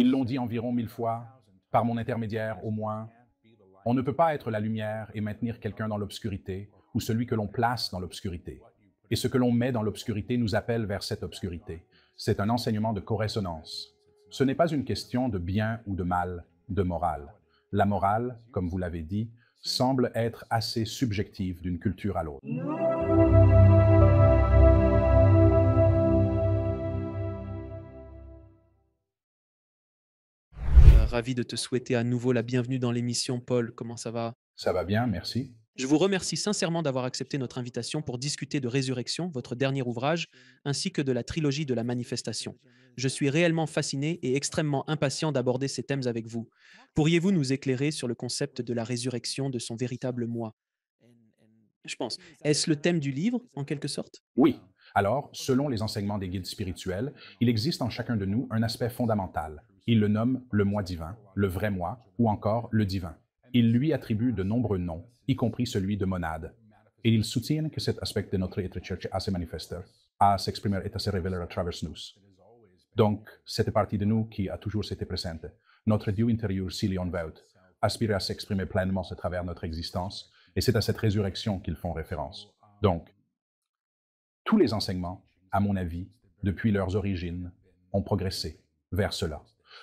Ils l'ont dit environ 1000 fois, par mon intermédiaire au moins. On ne peut pas être la lumière et maintenir quelqu'un dans l'obscurité, ou celui que l'on place dans l'obscurité. Et ce que l'on met dans l'obscurité nous appelle vers cette obscurité. C'est un enseignement de correspondance. Ce n'est pas une question de bien ou de mal, de morale. La morale, comme vous l'avez dit, semble être assez subjective d'une culture à l'autre. Ravi de te souhaiter à nouveau la bienvenue dans l'émission, Paul. Comment ça va? Ça va bien, merci. Je vous remercie sincèrement d'avoir accepté notre invitation pour discuter de Résurrection, votre dernier ouvrage, ainsi que de la trilogie de la manifestation. Je suis réellement fasciné et extrêmement impatient d'aborder ces thèmes avec vous. Pourriez-vous nous éclairer sur le concept de la résurrection de son véritable moi? Je pense. Est-ce le thème du livre, en quelque sorte? Oui. Alors, selon les enseignements des guides spirituels, il existe en chacun de nous un aspect fondamental. Ils le nomment le moi divin, le vrai moi, ou encore le divin. Ils lui attribuent de nombreux noms, y compris celui de monade. Et ils soutiennent que cet aspect de notre être cherche à se manifester, à s'exprimer et à se révéler à travers nous. Donc, cette partie de nous qui a toujours été présente, notre Dieu intérieur s'il est en veut, aspire à s'exprimer pleinement à travers notre existence, et c'est à cette résurrection qu'ils font référence. Donc, tous les enseignements, à mon avis, depuis leurs origines, ont progressé vers cela,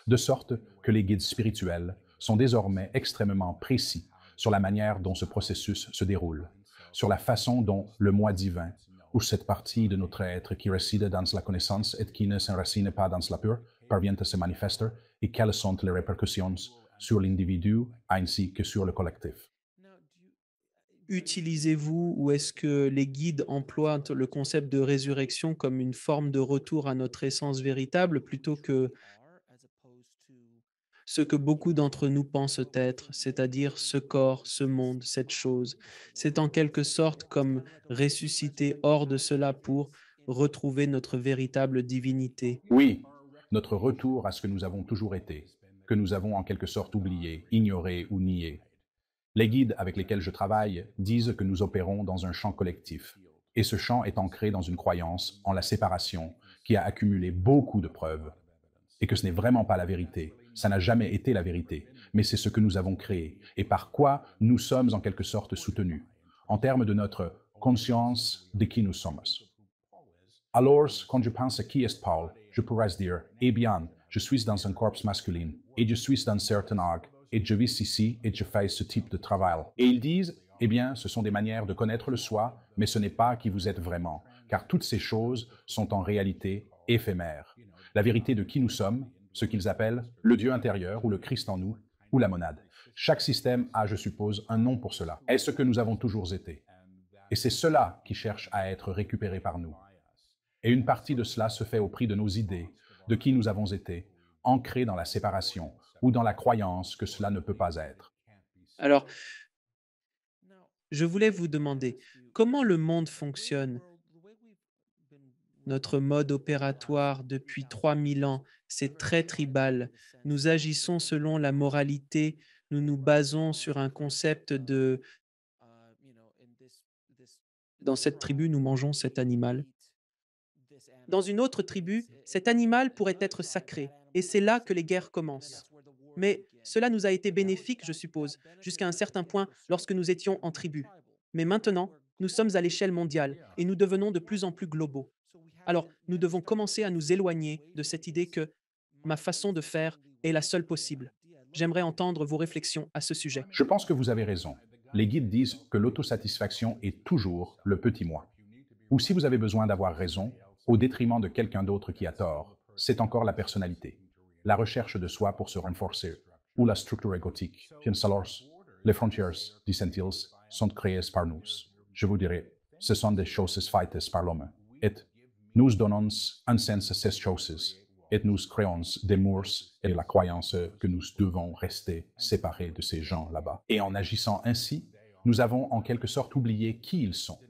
de sorte que les guides spirituels sont désormais extrêmement précis sur la manière dont ce processus se déroule, sur la façon dont le moi divin, ou cette partie de notre être qui réside dans la connaissance et qui ne s'enracine pas dans la pure, parvient à se manifester, et quelles sont les répercussions sur l'individu ainsi que sur le collectif. Utilisez-vous ou est-ce que les guides emploient le concept de résurrection comme une forme de retour à notre essence véritable plutôt que ce que beaucoup d'entre nous pensent être, c'est-à-dire ce corps, ce monde, cette chose? C'est en quelque sorte comme ressusciter hors de cela pour retrouver notre véritable divinité. Oui, notre retour à ce que nous avons toujours été, que nous avons en quelque sorte oublié, ignoré ou nié. Les guides avec lesquels je travaille disent que nous opérons dans un champ collectif, et ce champ est ancré dans une croyance en la séparation qui a accumulé beaucoup de preuves, et que ce n'est vraiment pas la vérité, ça n'a jamais été la vérité, mais c'est ce que nous avons créé, et par quoi nous sommes en quelque sorte soutenus, en termes de notre conscience de qui nous sommes. Alors, quand je pense à qui est Paul, je pourrais dire, eh bien, je suis dans un corps masculin, et je suis dans certain âge, et je vis ici, et je fais ce type de travail. Et ils disent, eh bien, ce sont des manières de connaître le soi, mais ce n'est pas qui vous êtes vraiment, car toutes ces choses sont en réalité éphémères. La vérité de qui nous sommes, ce qu'ils appellent le Dieu intérieur, ou le Christ en nous, ou la monade. Chaque système a, je suppose, un nom pour cela, est ce que nous avons toujours été. Et c'est cela qui cherche à être récupéré par nous. Et une partie de cela se fait au prix de nos idées, de qui nous avons été, ancrés dans la séparation ou dans la croyance que cela ne peut pas être. Alors, je voulais vous demander comment le monde fonctionne. Notre mode opératoire depuis 3000 ans, c'est très tribal. Nous agissons selon la moralité, nous nous basons sur un concept de dans cette tribu, nous mangeons cet animal. Dans une autre tribu, cet animal pourrait être sacré, et c'est là que les guerres commencent. Mais cela nous a été bénéfique, je suppose, jusqu'à un certain point lorsque nous étions en tribu. Mais maintenant, nous sommes à l'échelle mondiale et nous devenons de plus en plus globaux. Alors, nous devons commencer à nous éloigner de cette idée que ma façon de faire est la seule possible. J'aimerais entendre vos réflexions à ce sujet. Je pense que vous avez raison. Les guides disent que l'autosatisfaction est toujours le petit moi. Ou si vous avez besoin d'avoir raison, au détriment de quelqu'un d'autre qui a tort, c'est encore la personnalité. La recherche de soi pour se renforcer, ou la structure égotique. Alors, les frontières, disent-ils, sont créées par nous. Je vous dirais, ce sont des choses faites par l'homme. Et nous donnons un sens à ces choses. Et nous créons des murs et la croyance que nous devons rester séparés de ces gens là-bas. Et en agissant ainsi, nous avons en quelque sorte oublié qui ils sont.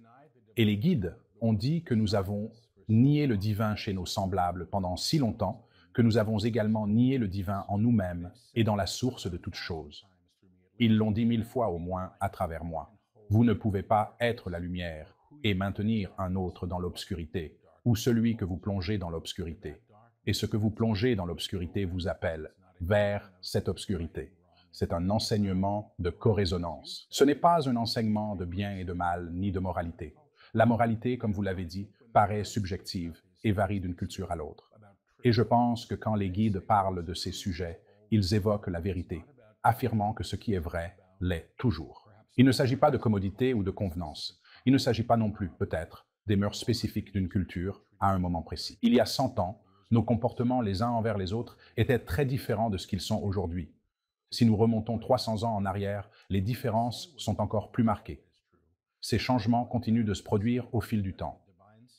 Et les guides ont dit que nous avons nié le divin chez nos semblables pendant si longtemps que nous avons également nié le divin en nous-mêmes et dans la source de toutes choses. Ils l'ont dit 1000 fois au moins à travers moi. Vous ne pouvez pas être la lumière et maintenir un autre dans l'obscurité, ou celui que vous plongez dans l'obscurité. Et ce que vous plongez dans l'obscurité vous appelle vers cette obscurité. C'est un enseignement de corrésonance. Ce n'est pas un enseignement de bien et de mal, ni de moralité. La moralité, comme vous l'avez dit, paraît subjective et varie d'une culture à l'autre. Et je pense que quand les guides parlent de ces sujets, ils évoquent la vérité, affirmant que ce qui est vrai l'est toujours. Il ne s'agit pas de commodité ou de convenance. Il ne s'agit pas non plus, peut-être, des mœurs spécifiques d'une culture à un moment précis. Il y a 100 ans, nos comportements les uns envers les autres étaient très différents de ce qu'ils sont aujourd'hui. Si nous remontons 300 ans en arrière, les différences sont encore plus marquées. Ces changements continuent de se produire au fil du temps.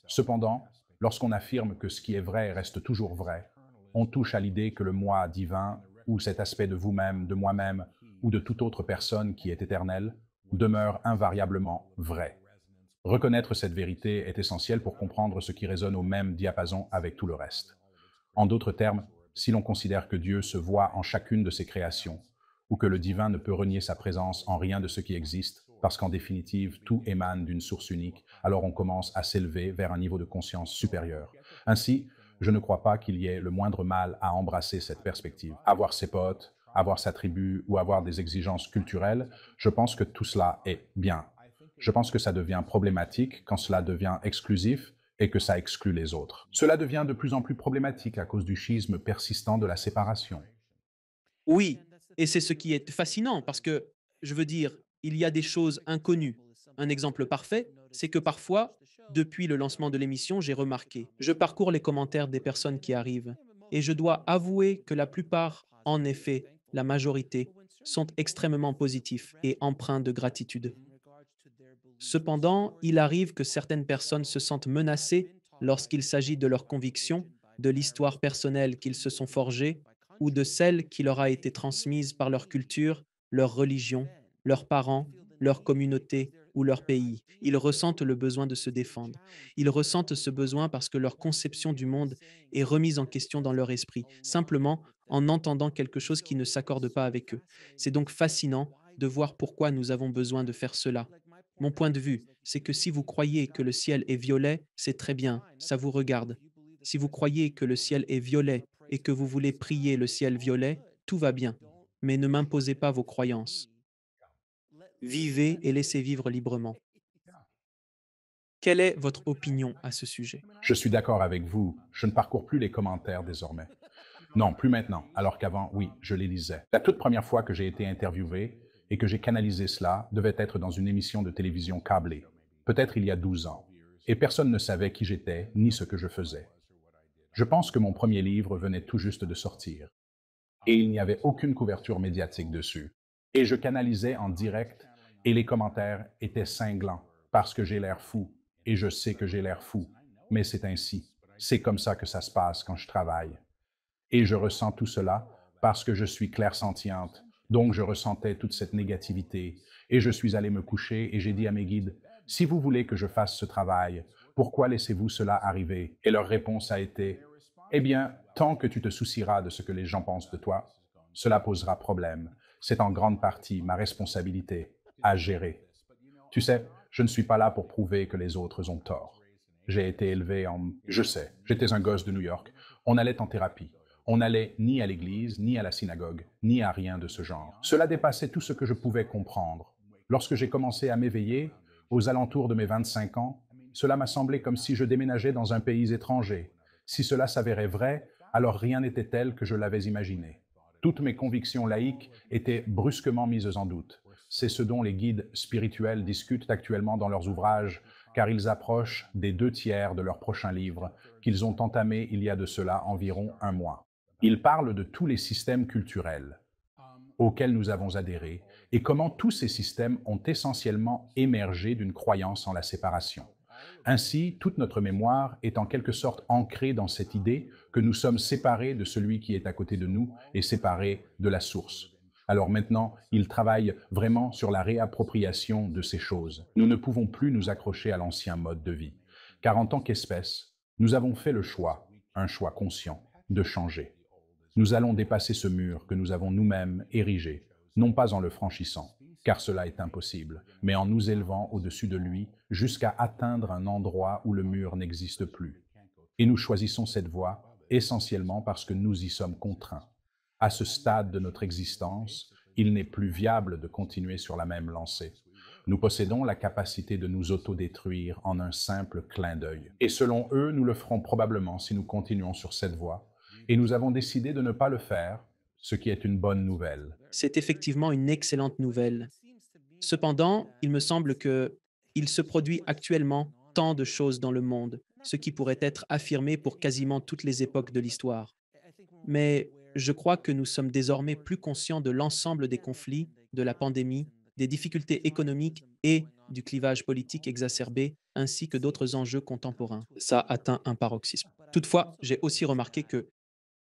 Cependant, lorsqu'on affirme que ce qui est vrai reste toujours vrai, on touche à l'idée que le moi divin, ou cet aspect de vous-même, de moi-même, ou de toute autre personne qui est éternelle, demeure invariablement vrai. Reconnaître cette vérité est essentiel pour comprendre ce qui résonne au même diapason avec tout le reste. En d'autres termes, si l'on considère que Dieu se voit en chacune de ses créations, ou que le divin ne peut renier sa présence en rien de ce qui existe, parce qu'en définitive, tout émane d'une source unique, alors on commence à s'élever vers un niveau de conscience supérieur. Ainsi, je ne crois pas qu'il y ait le moindre mal à embrasser cette perspective. Avoir ses potes, avoir sa tribu ou avoir des exigences culturelles, je pense que tout cela est bien. Je pense que ça devient problématique quand cela devient exclusif et que ça exclut les autres. Cela devient de plus en plus problématique à cause du schisme persistant de la séparation. Oui, et c'est ce qui est fascinant parce que, je veux dire, il y a des choses inconnues. Un exemple parfait, c'est que parfois, depuis le lancement de l'émission, j'ai remarqué, je parcours les commentaires des personnes qui arrivent et je dois avouer que la plupart, en effet, la majorité, sont extrêmement positifs et empreints de gratitude. Cependant, il arrive que certaines personnes se sentent menacées lorsqu'il s'agit de leurs convictions, de l'histoire personnelle qu'ils se sont forgées ou de celle qui leur a été transmise par leur culture, leur religion, leurs parents, leur communauté ou leur pays. Ils ressentent le besoin de se défendre. Ils ressentent ce besoin parce que leur conception du monde est remise en question dans leur esprit, simplement en entendant quelque chose qui ne s'accorde pas avec eux. C'est donc fascinant de voir pourquoi nous avons besoin de faire cela. Mon point de vue, c'est que si vous croyez que le ciel est violet, c'est très bien, ça vous regarde. Si vous croyez que le ciel est violet et que vous voulez prier le ciel violet, tout va bien. Mais ne m'imposez pas vos croyances. Vivez et laissez vivre librement. Quelle est votre opinion à ce sujet? Je suis d'accord avec vous, je ne parcours plus les commentaires désormais. Non, plus maintenant, alors qu'avant, oui, je les lisais. La toute première fois que j'ai été interviewé et que j'ai canalisé cela devait être dans une émission de télévision câblée, peut-être il y a 12 ans, et personne ne savait qui j'étais ni ce que je faisais. Je pense que mon premier livre venait tout juste de sortir, et il n'y avait aucune couverture médiatique dessus. Et je canalisais en direct, et les commentaires étaient cinglants, parce que j'ai l'air fou, et je sais que j'ai l'air fou, mais c'est ainsi. C'est comme ça que ça se passe quand je travaille. Et je ressens tout cela parce que je suis clairsentiente. Donc je ressentais toute cette négativité. Et je suis allé me coucher et j'ai dit à mes guides, si vous voulez que je fasse ce travail, pourquoi laissez-vous cela arriver? Et leur réponse a été, eh bien, tant que tu te soucieras de ce que les gens pensent de toi, cela posera problème. C'est en grande partie ma responsabilité à gérer. Tu sais, je ne suis pas là pour prouver que les autres ont tort. J'ai été élevé en... Je sais, j'étais un gosse de New York. On allait en thérapie. On n'allait ni à l'église, ni à la synagogue, ni à rien de ce genre. Cela dépassait tout ce que je pouvais comprendre. Lorsque j'ai commencé à m'éveiller, aux alentours de mes 25 ans, cela m'a semblé comme si je déménageais dans un pays étranger. Si cela s'avérait vrai, alors rien n'était tel que je l'avais imaginé. Toutes mes convictions laïques étaient brusquement mises en doute. C'est ce dont les guides spirituels discutent actuellement dans leurs ouvrages, car ils approchent des 2 tiers de leur prochain livre, qu'ils ont entamé il y a de cela environ un mois. Ils parlent de tous les systèmes culturels auxquels nous avons adhéré et comment tous ces systèmes ont essentiellement émergé d'une croyance en la séparation. Ainsi, toute notre mémoire est en quelque sorte ancrée dans cette idée que nous sommes séparés de celui qui est à côté de nous et séparés de la source. Alors maintenant, ils travaillent vraiment sur la réappropriation de ces choses. Nous ne pouvons plus nous accrocher à l'ancien mode de vie, car en tant qu'espèce, nous avons fait le choix, un choix conscient, de changer. Nous allons dépasser ce mur que nous avons nous-mêmes érigé, non pas en le franchissant, car cela est impossible, mais en nous élevant au-dessus de lui jusqu'à atteindre un endroit où le mur n'existe plus. Et nous choisissons cette voie essentiellement parce que nous y sommes contraints. À ce stade de notre existence, il n'est plus viable de continuer sur la même lancée. Nous possédons la capacité de nous autodétruire en un simple clin d'œil. Et selon eux, nous le ferons probablement si nous continuons sur cette voie. Et nous avons décidé de ne pas le faire, ce qui est une bonne nouvelle. C'est effectivement une excellente nouvelle. Cependant, il me semble que il se produit actuellement tant de choses dans le monde, ce qui pourrait être affirmé pour quasiment toutes les époques de l'histoire. Mais je crois que nous sommes désormais plus conscients de l'ensemble des conflits, de la pandémie, des difficultés économiques et du clivage politique exacerbé, ainsi que d'autres enjeux contemporains. Ça atteint un paroxysme. Toutefois, j'ai aussi remarqué que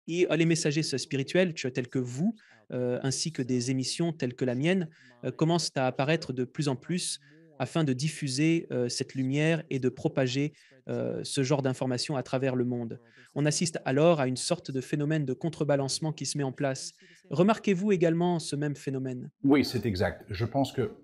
les messagers spirituels, tels que vous, ainsi que des émissions telles que la mienne, commencent à apparaître de plus en plus afin de diffuser cette lumière et de propager ce genre d'informations à travers le monde. On assiste alors à une sorte de phénomène de contrebalancement qui se met en place. Remarquez-vous également ce même phénomène? Oui, c'est exact. Je pense que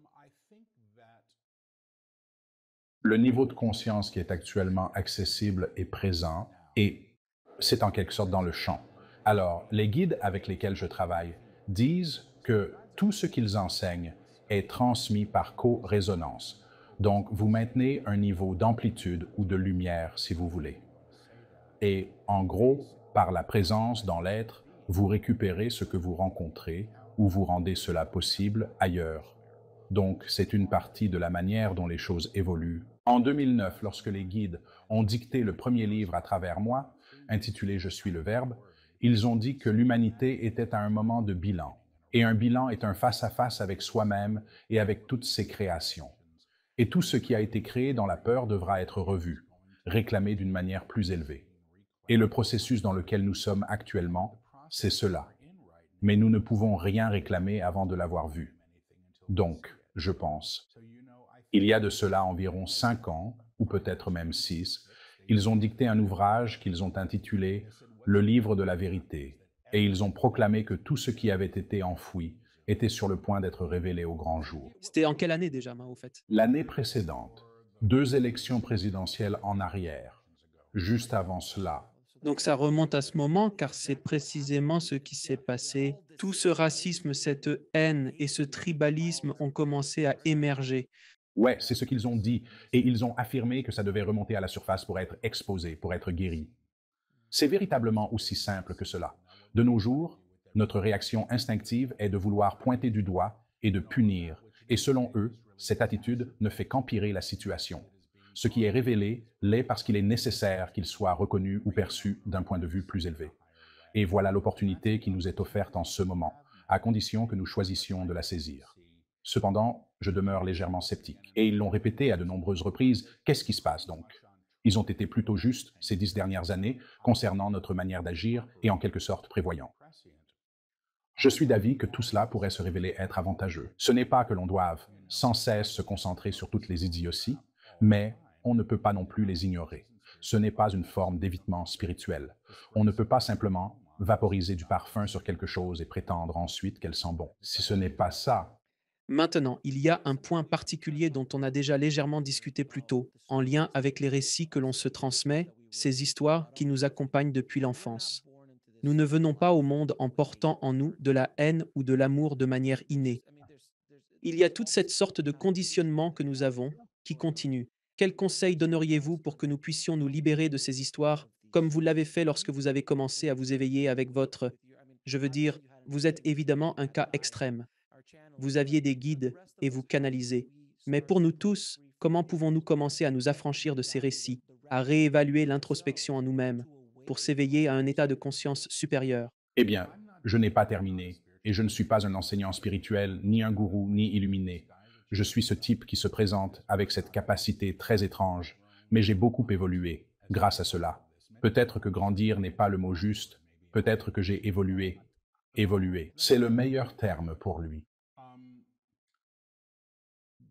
le niveau de conscience qui est actuellement accessible est présent et c'est en quelque sorte dans le champ. Alors, les guides avec lesquels je travaille disent que tout ce qu'ils enseignent est transmis par co-résonance. Donc, vous maintenez un niveau d'amplitude ou de lumière, si vous voulez. Et en gros, par la présence dans l'être, vous récupérez ce que vous rencontrez ou vous rendez cela possible ailleurs. Donc, c'est une partie de la manière dont les choses évoluent. En 2009, lorsque les guides ont dicté le premier livre à travers moi, intitulé Je suis le Verbe, ils ont dit que l'humanité était à un moment de bilan. Et un bilan est un face-à-face avec soi-même et avec toutes ses créations. Et tout ce qui a été créé dans la peur devra être revu, réclamé d'une manière plus élevée. Et le processus dans lequel nous sommes actuellement, c'est cela. Mais nous ne pouvons rien réclamer avant de l'avoir vu. Donc, je pense, il y a de cela environ 5 ans, ou peut-être même 6, ils ont dicté un ouvrage qu'ils ont intitulé Le livre de la vérité, et ils ont proclamé que tout ce qui avait été enfoui était sur le point d'être révélé au grand jour. C'était en quelle année déjà, au fait? L'année précédente, 2 élections présidentielles en arrière, juste avant cela. Donc ça remonte à ce moment, car c'est précisément ce qui s'est passé. Tout ce racisme, cette haine et ce tribalisme ont commencé à émerger. Ouais, c'est ce qu'ils ont dit, et ils ont affirmé que ça devait remonter à la surface pour être exposé, pour être guéri. C'est véritablement aussi simple que cela. De nos jours, notre réaction instinctive est de vouloir pointer du doigt et de punir, et selon eux, cette attitude ne fait qu'empirer la situation. Ce qui est révélé l'est parce qu'il est nécessaire qu'il soit reconnu ou perçu d'un point de vue plus élevé. Et voilà l'opportunité qui nous est offerte en ce moment, à condition que nous choisissions de la saisir. Cependant, je demeure légèrement sceptique. Et ils l'ont répété à de nombreuses reprises, qu'est-ce qui se passe donc? Ils ont été plutôt justes ces 10 dernières années concernant notre manière d'agir et en quelque sorte prévoyants. Je suis d'avis que tout cela pourrait se révéler être avantageux. Ce n'est pas que l'on doive sans cesse se concentrer sur toutes les idioties, mais on ne peut pas non plus les ignorer. Ce n'est pas une forme d'évitement spirituel. On ne peut pas simplement vaporiser du parfum sur quelque chose et prétendre ensuite qu'elle sent bon. Si ce n'est pas ça, Maintenant, il y a un point particulier dont on a déjà légèrement discuté plus tôt, en lien avec les récits que l'on se transmet, ces histoires qui nous accompagnent depuis l'enfance. Nous ne venons pas au monde en portant en nous de la haine ou de l'amour de manière innée. Il y a toute cette sorte de conditionnement que nous avons qui continue. Quels conseils donneriez-vous pour que nous puissions nous libérer de ces histoires, comme vous l'avez fait lorsque vous avez commencé à vous éveiller avec votre... Je veux dire, vous êtes évidemment un cas extrême. Vous aviez des guides et vous canalisez. Mais pour nous tous, comment pouvons-nous commencer à nous affranchir de ces récits, à réévaluer l'introspection en nous-mêmes, pour s'éveiller à un état de conscience supérieur? eh bien, je n'ai pas terminé, et je ne suis pas un enseignant spirituel, ni un gourou, ni illuminé. Je suis ce type qui se présente avec cette capacité très étrange, mais j'ai beaucoup évolué grâce à cela. Peut-être que grandir n'est pas le mot juste, peut-être que j'ai évolué. Évoluer, c'est le meilleur terme pour lui.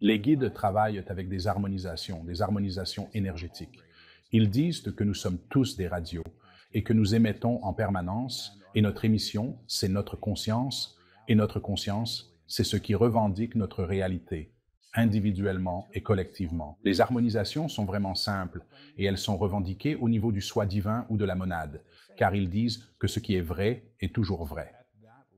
Les guides travaillent avec des harmonisations énergétiques. Ils disent que nous sommes tous des radios et que nous émettons en permanence, et notre émission, c'est notre conscience, et notre conscience, c'est ce qui revendique notre réalité. individuellement et collectivement. Les harmonisations sont vraiment simples et elles sont revendiquées au niveau du soi divin ou de la monade, car ils disent que ce qui est vrai est toujours vrai.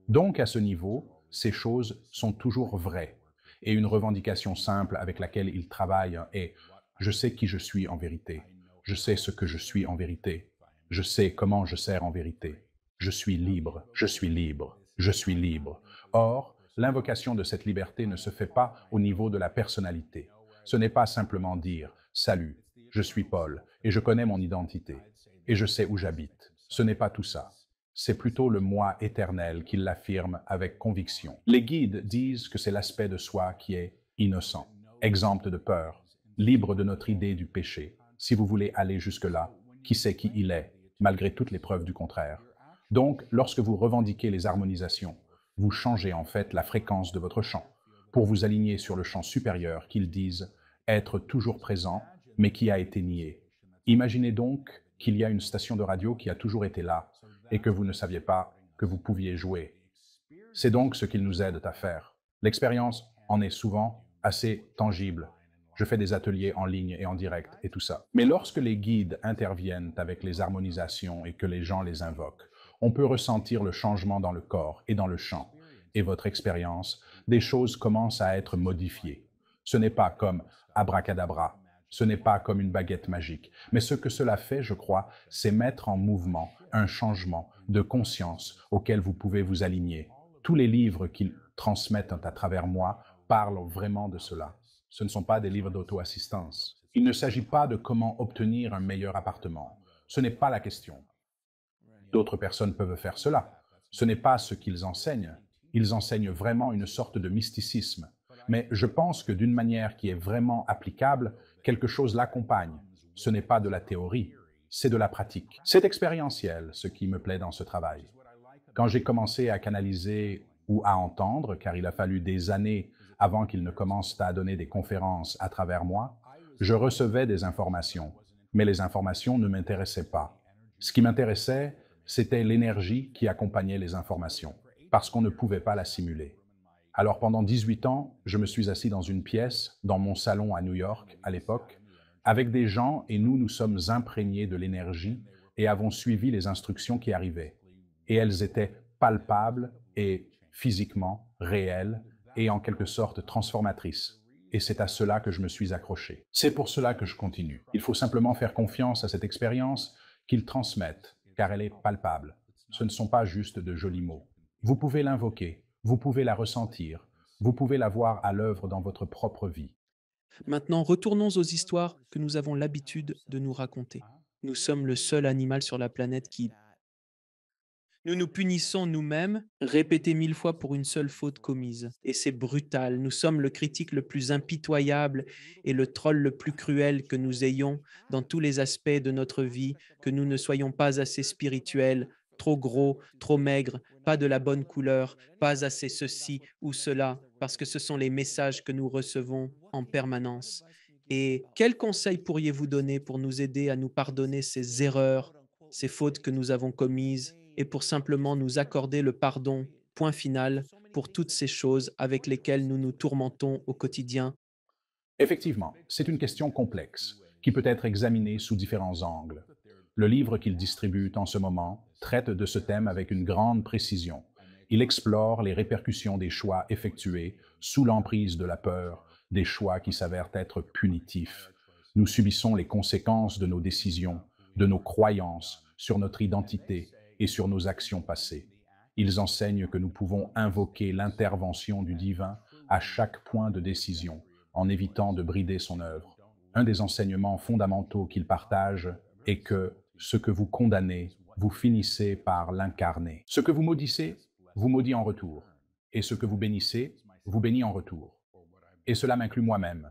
Donc, à ce niveau, ces choses sont toujours vraies. Et une revendication simple avec laquelle ils travaillent est je sais qui je suis en vérité. Je sais ce que je suis en vérité. Je sais comment je sers en vérité. Je suis libre, je suis libre, je suis libre. Or, l'invocation de cette liberté ne se fait pas au niveau de la personnalité. Ce n'est pas simplement dire salut, je suis Paul et je connais mon identité et je sais où j'habite. Ce n'est pas tout ça. C'est plutôt le moi éternel qui l'affirme avec conviction. Les guides disent que c'est l'aspect de soi qui est innocent, exempt de peur, libre de notre idée du péché. Si vous voulez aller jusque-là, qui sait qui il est, malgré toutes les preuves du contraire. Donc, lorsque vous revendiquez les harmonisations, vous changez en fait la fréquence de votre chant, pour vous aligner sur le chant supérieur qu'ils disent être toujours présent, mais qui a été nié. Imaginez donc qu'il y a une station de radio qui a toujours été là, et que vous ne saviez pas que vous pouviez jouer. C'est donc ce qu'ils nous aident à faire. L'expérience en est souvent assez tangible. Je fais des ateliers en ligne et en direct et tout ça. Mais lorsque les guides interviennent avec les harmonisations et que les gens les invoquent, on peut ressentir le changement dans le corps et dans le chant. Et votre expérience, des choses commencent à être modifiées. Ce n'est pas comme abracadabra, ce n'est pas comme une baguette magique, mais ce que cela fait, je crois, c'est mettre en mouvement un changement de conscience auquel vous pouvez vous aligner. Tous les livres qu'ils transmettent à travers moi parlent vraiment de cela. Ce ne sont pas des livres d'auto-assistance. Il ne s'agit pas de comment obtenir un meilleur appartement. Ce n'est pas la question. D'autres personnes peuvent faire cela. Ce n'est pas ce qu'ils enseignent. Ils enseignent vraiment une sorte de mysticisme. Mais je pense que d'une manière qui est vraiment applicable, quelque chose l'accompagne. Ce n'est pas de la théorie, c'est de la pratique. C'est expérientiel, ce qui me plaît dans ce travail. Quand j'ai commencé à canaliser ou à entendre, car il a fallu des années avant qu'ils ne commencent à donner des conférences à travers moi, je recevais des informations, mais les informations ne m'intéressaient pas. Ce qui m'intéressait, c'était l'énergie qui accompagnait les informations, parce qu'on ne pouvait pas la simuler. Alors pendant 18 ans, je me suis assis dans une pièce, dans mon salon à New York, à l'époque, avec des gens et nous sommes imprégnés de l'énergie et avons suivi les instructions qui arrivaient. Et elles étaient palpables et physiquement réelles et en quelque sorte transformatrices. Et c'est à cela que je me suis accroché. C'est pour cela que je continue. Il faut simplement faire confiance à cette expérience qu'ils transmettent, car elle est palpable. Ce ne sont pas juste de jolis mots. Vous pouvez l'invoquer, vous pouvez la ressentir, vous pouvez la voir à l'œuvre dans votre propre vie. Maintenant, retournons aux histoires que nous avons l'habitude de nous raconter. Nous sommes le seul animal sur la planète qui nous nous punissons nous-mêmes, répété 1000 fois pour une seule faute commise. Et c'est brutal. Nous sommes le critique le plus impitoyable et le troll le plus cruel que nous ayons dans tous les aspects de notre vie, que nous ne soyons pas assez spirituels, trop gros, trop maigres, pas de la bonne couleur, pas assez ceci ou cela, parce que ce sont les messages que nous recevons en permanence. Et quels conseils pourriez-vous donner pour nous aider à nous pardonner ces erreurs, ces fautes que nous avons commises et pour simplement nous accorder le pardon, point final, pour toutes ces choses avec lesquelles nous nous tourmentons au quotidien? Effectivement, c'est une question complexe qui peut être examinée sous différents angles. Le livre qu'il distribue en ce moment traite de ce thème avec une grande précision. Il explore les répercussions des choix effectués sous l'emprise de la peur, des choix qui s'avèrent être punitifs. Nous subissons les conséquences de nos décisions, de nos croyances sur notre identité et sur nos actions passées. Ils enseignent que nous pouvons invoquer l'intervention du divin à chaque point de décision, en évitant de brider son œuvre. Un des enseignements fondamentaux qu'il partage est que ce que vous condamnez, vous finissez par l'incarner. Ce que vous maudissez, vous maudit en retour. Et ce que vous bénissez, vous bénit en retour. Et cela m'inclut moi-même,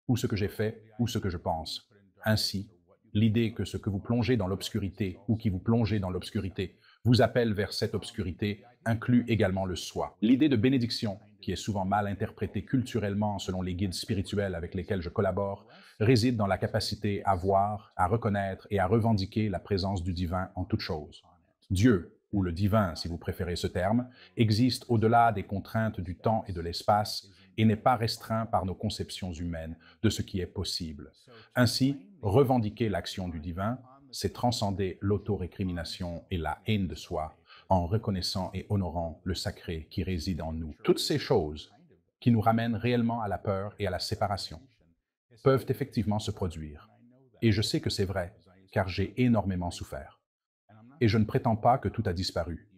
ou ce que j'ai fait, ou ce que je pense. Ainsi, l'idée que ce que vous plongez dans l'obscurité, ou qui vous plongez dans l'obscurité, vous appelle vers cette obscurité, inclut également le soi. L'idée de bénédiction, qui est souvent mal interprétée culturellement selon les guides spirituels avec lesquels je collabore, réside dans la capacité à voir, à reconnaître et à revendiquer la présence du divin en toute chose. Dieu, ou le divin si vous préférez ce terme, existe au-delà des contraintes du temps et de l'espace et n'est pas restreint par nos conceptions humaines de ce qui est possible. Ainsi, revendiquer l'action du divin, c'est transcender l'autorécrimination et la haine de soi en reconnaissant et honorant le sacré qui réside en nous. Toutes ces choses qui nous ramènent réellement à la peur et à la séparation peuvent effectivement se produire. Et je sais que c'est vrai, car j'ai énormément souffert. Et je ne prétends pas que tout a disparu,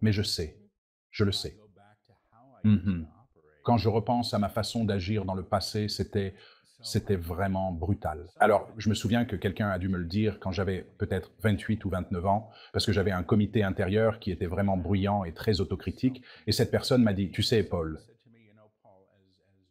mais je le sais. Mhm. Quand je repense à ma façon d'agir dans le passé, c'était vraiment brutal. Alors, je me souviens que quelqu'un a dû me le dire quand j'avais peut-être 28 ou 29 ans, parce que j'avais un comité intérieur qui était vraiment bruyant et très autocritique, et cette personne m'a dit, « Tu sais, Paul,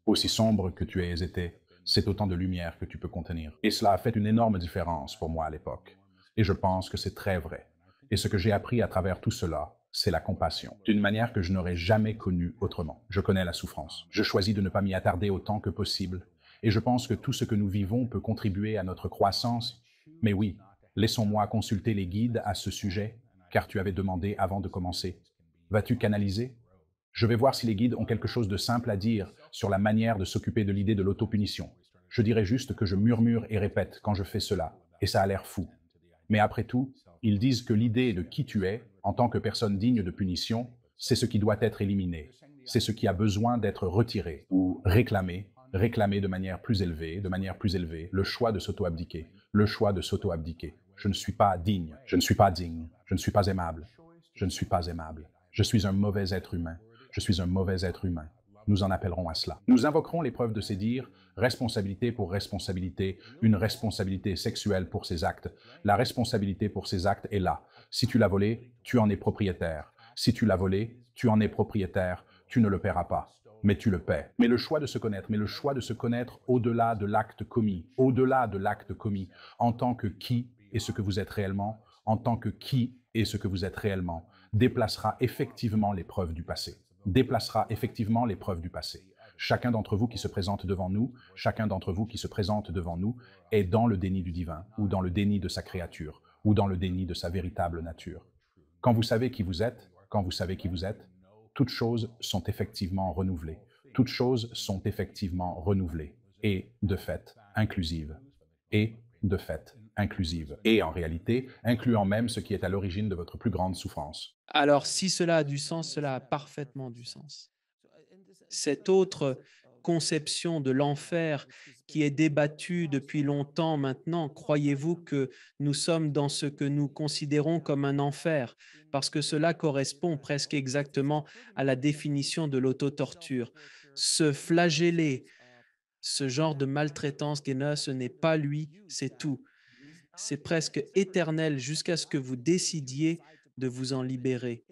aussi sombre que tu aies été, c'est autant de lumière que tu peux contenir. » Et cela a fait une énorme différence pour moi à l'époque. Et je pense que c'est très vrai. Et ce que j'ai appris à travers tout cela, c'est la compassion, d'une manière que je n'aurais jamais connue autrement. Je connais la souffrance. Je choisis de ne pas m'y attarder autant que possible. Et je pense que tout ce que nous vivons peut contribuer à notre croissance. Mais oui, laissons-moi consulter les guides à ce sujet, car tu avais demandé avant de commencer. Vas-tu canaliser? Je vais voir si les guides ont quelque chose de simple à dire sur la manière de s'occuper de l'idée de l'autopunition. Je dirais juste que je murmure et répète quand je fais cela, et ça a l'air fou. Mais après tout, ils disent que l'idée de qui tu es, en tant que personne digne de punition, c'est ce qui doit être éliminé. C'est ce qui a besoin d'être retiré ou réclamé de manière plus élevée, le choix de s'auto-abdiquer, le choix de s'auto-abdiquer. Je ne suis pas digne, je ne suis pas digne, je ne suis pas aimable, je ne suis pas aimable. Je suis un mauvais être humain, je suis un mauvais être humain. Nous en appellerons à cela. Nous invoquerons l'épreuve de ces dires, responsabilité pour responsabilité, une responsabilité sexuelle pour ces actes. La responsabilité pour ces actes est là. Si tu l'as volé, tu en es propriétaire. Si tu l'as volé, tu en es propriétaire. Tu ne le paieras pas, mais tu le paies. Mais le choix de se connaître au-delà de l'acte commis, en tant que qui est ce que vous êtes réellement, déplacera effectivement l'épreuve du passé. Chacun d'entre vous qui se présente devant nous, est dans le déni du divin, ou dans le déni de sa créature, ou dans le déni de sa véritable nature. Quand vous savez qui vous êtes, toutes choses sont effectivement renouvelées. Et de fait inclusives. Et en réalité, incluant même ce qui est à l'origine de votre plus grande souffrance. Alors, si cela a du sens, cela a parfaitement du sens. Cette autre conception de l'enfer qui est débattue depuis longtemps maintenant, croyez-vous que nous sommes dans ce que nous considérons comme un enfer? Parce que cela correspond presque exactement à la définition de l'autotorture. Se flageller, ce genre de maltraitance, ce n'est pas lui, c'est tout. C'est presque éternel jusqu'à ce que vous décidiez de vous en libérer.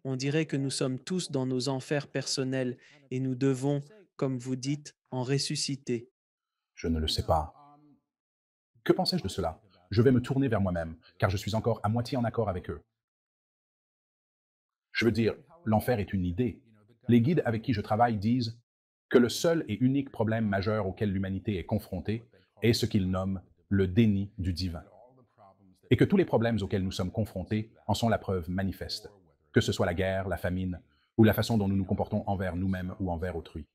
On dirait que nous sommes tous dans nos enfers personnels et nous devons, comme vous dites, en ressusciter. Je ne le sais pas. Que pensais-je de cela? Je vais me tourner vers moi-même, car je suis encore à moitié en accord avec eux. Je veux dire, l'enfer est une idée. Les guides avec qui je travaille disent que le seul et unique problème majeur auquel l'humanité est confrontée est ce qu'ils nomment le déni du divin. Et que tous les problèmes auxquels nous sommes confrontés en sont la preuve manifeste, que ce soit la guerre, la famine, ou la façon dont nous nous comportons envers nous-mêmes ou envers autrui.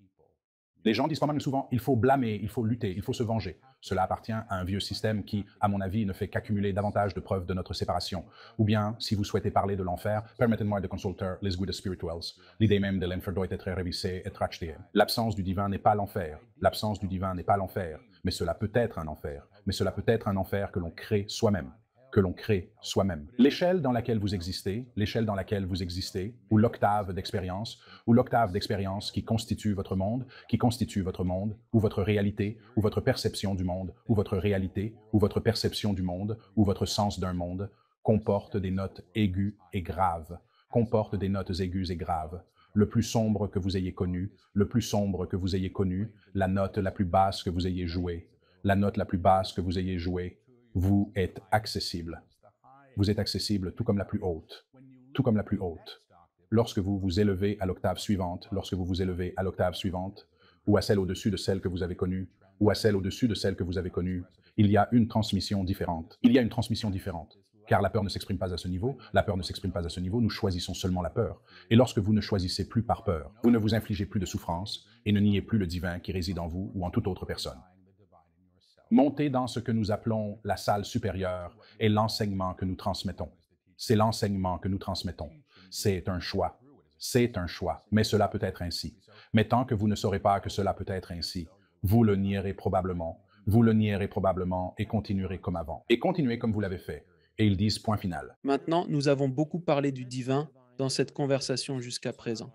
Les gens disent pas mal souvent, il faut blâmer, il faut lutter, il faut se venger. Cela appartient à un vieux système qui, à mon avis, ne fait qu'accumuler davantage de preuves de notre séparation. Ou bien, si vous souhaitez parler de l'enfer, permettez-moi de consulter les guides spirituels. L'idée même de l'enfer doit être révisée et rachetée. L'absence du divin n'est pas l'enfer. Mais cela peut être un enfer. Que l'on crée soi-même. L'échelle dans laquelle vous existez, ou l'octave d'expérience qui constitue votre monde, ou votre réalité, ou votre perception du monde, ou votre sens d'un monde, comporte des notes aiguës et graves. Le plus sombre que vous ayez connu, la note la plus basse que vous ayez jouée, vous êtes accessible. Vous êtes accessible tout comme la plus haute. Lorsque vous vous élevez à l'octave suivante, ou à celle au-dessus de celle que vous avez connue, il y a une transmission différente. car la peur ne s'exprime pas à ce niveau, la peur ne s'exprime pas à ce niveau, nous choisissons seulement la peur. Et lorsque vous ne choisissez plus par peur, vous ne vous infligez plus de souffrance et ne niez plus le divin qui réside en vous ou en toute autre personne. Monter dans ce que nous appelons la salle supérieure est l'enseignement que nous transmettons. C'est l'enseignement que nous transmettons. C'est un choix. C'est un choix, mais cela peut être ainsi. Mais tant que vous ne saurez pas que cela peut être ainsi, vous le nierez probablement, vous le nierez probablement et continuerez comme avant. Et continuez comme vous l'avez fait. Et ils disent point final. Maintenant, nous avons beaucoup parlé du divin dans cette conversation jusqu'à présent.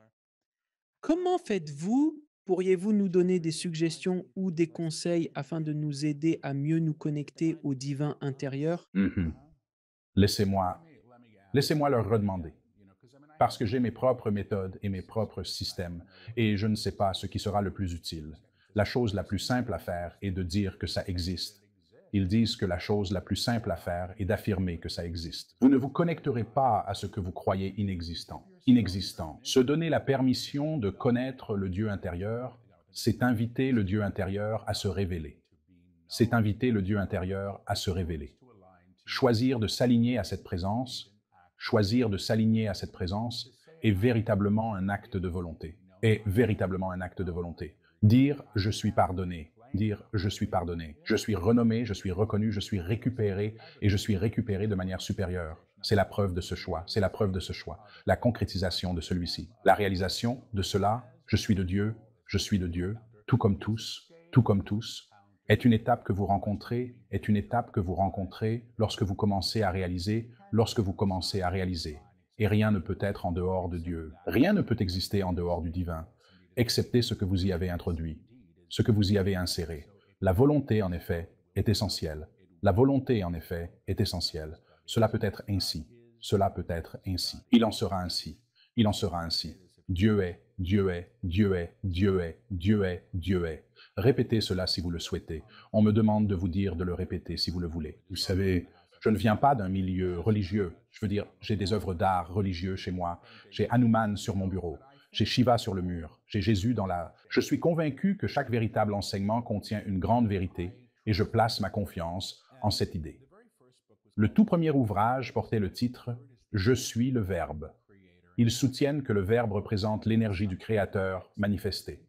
Comment faites-vous? Pourriez-vous nous donner des suggestions ou des conseils afin de nous aider à mieux nous connecter au divin intérieur? Mhm. Laissez-moi, laissez-moi leur redemander. Parce que j'ai mes propres méthodes et mes propres systèmes, et je ne sais pas ce qui sera le plus utile. La chose la plus simple à faire est de dire que ça existe. Ils disent que la chose la plus simple à faire est d'affirmer que ça existe. Vous ne vous connecterez pas à ce que vous croyez inexistant. Inexistant. Se donner la permission de connaître le Dieu intérieur, c'est inviter le Dieu intérieur à se révéler. C'est inviter le Dieu intérieur à se révéler. Choisir de s'aligner à cette présence, choisir de s'aligner à cette présence est véritablement un acte de volonté. Est véritablement un acte de volonté. Dire je suis pardonné, dire je suis pardonné, je suis renommé, je suis reconnu, je suis récupéré et je suis récupéré de manière supérieure. C'est la preuve de ce choix, c'est la preuve de ce choix, la concrétisation de celui-ci, la réalisation de cela, je suis de Dieu, tout comme tous, est une étape que vous rencontrez, est une étape que vous rencontrez lorsque vous commencez à réaliser, lorsque vous commencez à réaliser. Et rien ne peut être en dehors de Dieu. Rien ne peut exister en dehors du divin, excepté ce que vous y avez introduit, ce que vous y avez inséré. La volonté, en effet, est essentielle. La volonté, en effet, est essentielle. Cela peut être ainsi. Cela peut être ainsi. Il en sera ainsi. Il en sera ainsi. Dieu est, Dieu est, Dieu est, Dieu est, Dieu est, Dieu est. Répétez cela si vous le souhaitez. On me demande de vous dire de le répéter si vous le voulez. Vous savez, je ne viens pas d'un milieu religieux. Je veux dire, j'ai des œuvres d'art religieux chez moi. J'ai Hanuman sur mon bureau. J'ai Shiva sur le mur. J'ai Jésus dans la... Je suis convaincu que chaque véritable enseignement contient une grande vérité et je place ma confiance en cette idée. Le tout premier ouvrage portait le titre « Je suis le Verbe ». Ils soutiennent que le Verbe représente l'énergie du Créateur manifestée.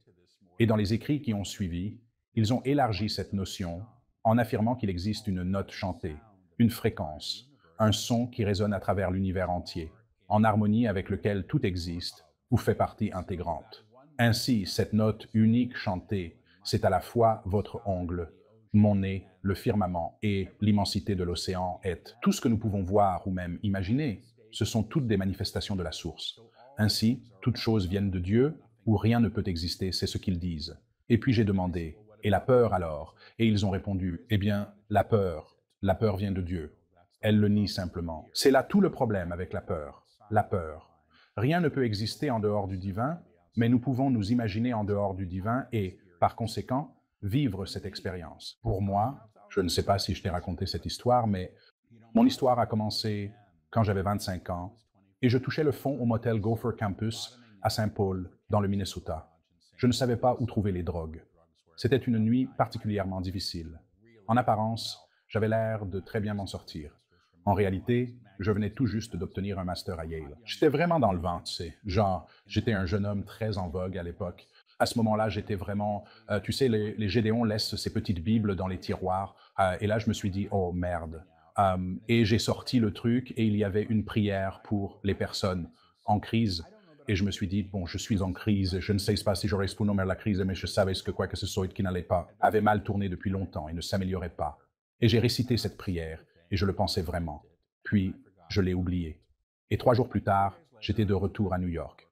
Et dans les écrits qui ont suivi, ils ont élargi cette notion en affirmant qu'il existe une note chantée, une fréquence, un son qui résonne à travers l'univers entier, en harmonie avec lequel tout existe ou fait partie intégrante. Ainsi, cette note unique chantée, c'est à la fois votre ongle, mon nez, le firmament et l'immensité de l'océan est tout ce que nous pouvons voir ou même imaginer. Ce sont toutes des manifestations de la source. Ainsi, toutes choses viennent de Dieu, où rien ne peut exister, c'est ce qu'ils disent. Et puis j'ai demandé, et la peur alors? Et ils ont répondu, eh bien, la peur vient de Dieu. Elle le nie simplement. C'est là tout le problème avec la peur. La peur. Rien ne peut exister en dehors du divin, mais nous pouvons nous imaginer en dehors du divin et, par conséquent, vivre cette expérience. Pour moi, je ne sais pas si je t'ai raconté cette histoire, mais mon histoire a commencé quand j'avais 25 ans et je touchais le fond au motel Gopher Campus à Saint Paul, dans le Minnesota. Je ne savais pas où trouver les drogues. C'était une nuit particulièrement difficile. En apparence, j'avais l'air de très bien m'en sortir. En réalité, je venais tout juste d'obtenir un master à Yale. J'étais vraiment dans le vent, tu sais. Genre, j'étais un jeune homme très en vogue à l'époque. À ce moment-là, j'étais vraiment... tu sais, les Gédéons laissent ces petites Bibles dans les tiroirs. Et là, je me suis dit, oh merde. Et j'ai sorti le truc et il y avait une prière pour les personnes en crise. Et je me suis dit, bon, je suis en crise, je ne sais pas si j'aurais exprimer la crise, mais je savais que quoi que ce soit qui n'allait pas, avait mal tourné depuis longtemps et ne s'améliorait pas. Et j'ai récité cette prière, et je le pensais vraiment. Puis, je l'ai oublié. Et 3 jours plus tard, j'étais de retour à New York.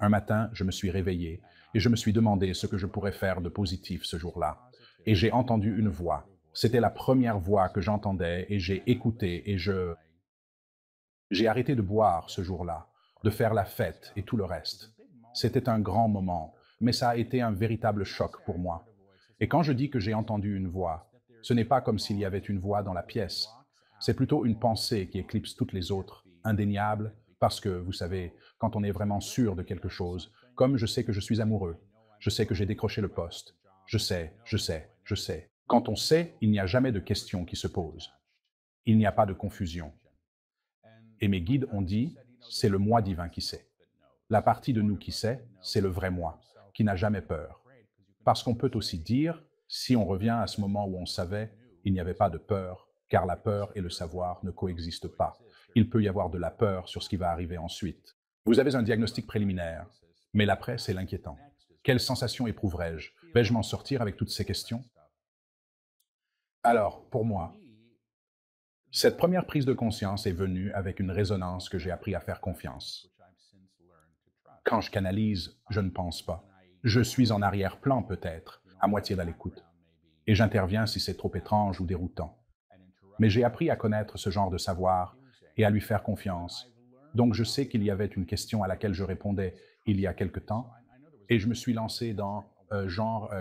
Un matin, je me suis réveillé, et je me suis demandé ce que je pourrais faire de positif ce jour-là. Et j'ai entendu une voix. C'était la première voix que j'entendais, et j'ai écouté, et j'ai arrêté de boire ce jour-là, de faire la fête et tout le reste. C'était un grand moment, mais ça a été un véritable choc pour moi. Et quand je dis que j'ai entendu une voix, ce n'est pas comme s'il y avait une voix dans la pièce. C'est plutôt une pensée qui éclipse toutes les autres, indéniable, parce que, vous savez, quand on est vraiment sûr de quelque chose, comme je sais que je suis amoureux, je sais que j'ai décroché le poste, je sais, je sais, je sais. Quand on sait, il n'y a jamais de question qui se pose. Il n'y a pas de confusion. Et mes guides ont dit, c'est le moi divin qui sait. La partie de nous qui sait, c'est le vrai moi, qui n'a jamais peur. Parce qu'on peut aussi dire, si on revient à ce moment où on savait, il n'y avait pas de peur, car la peur et le savoir ne coexistent pas. Il peut y avoir de la peur sur ce qui va arriver ensuite. Vous avez un diagnostic préliminaire, mais l'après, c'est l'inquiétant. Quelle sensation éprouverai-je? Vais-je m'en sortir avec toutes ces questions? Alors, pour moi, cette première prise de conscience est venue avec une résonance que j'ai appris à faire confiance. Quand je canalise, je ne pense pas. Je suis en arrière-plan peut-être, à moitié à l'écoute, et j'interviens si c'est trop étrange ou déroutant. Mais j'ai appris à connaître ce genre de savoir et à lui faire confiance. Donc je sais qu'il y avait une question à laquelle je répondais il y a quelque temps, et je me suis lancé dans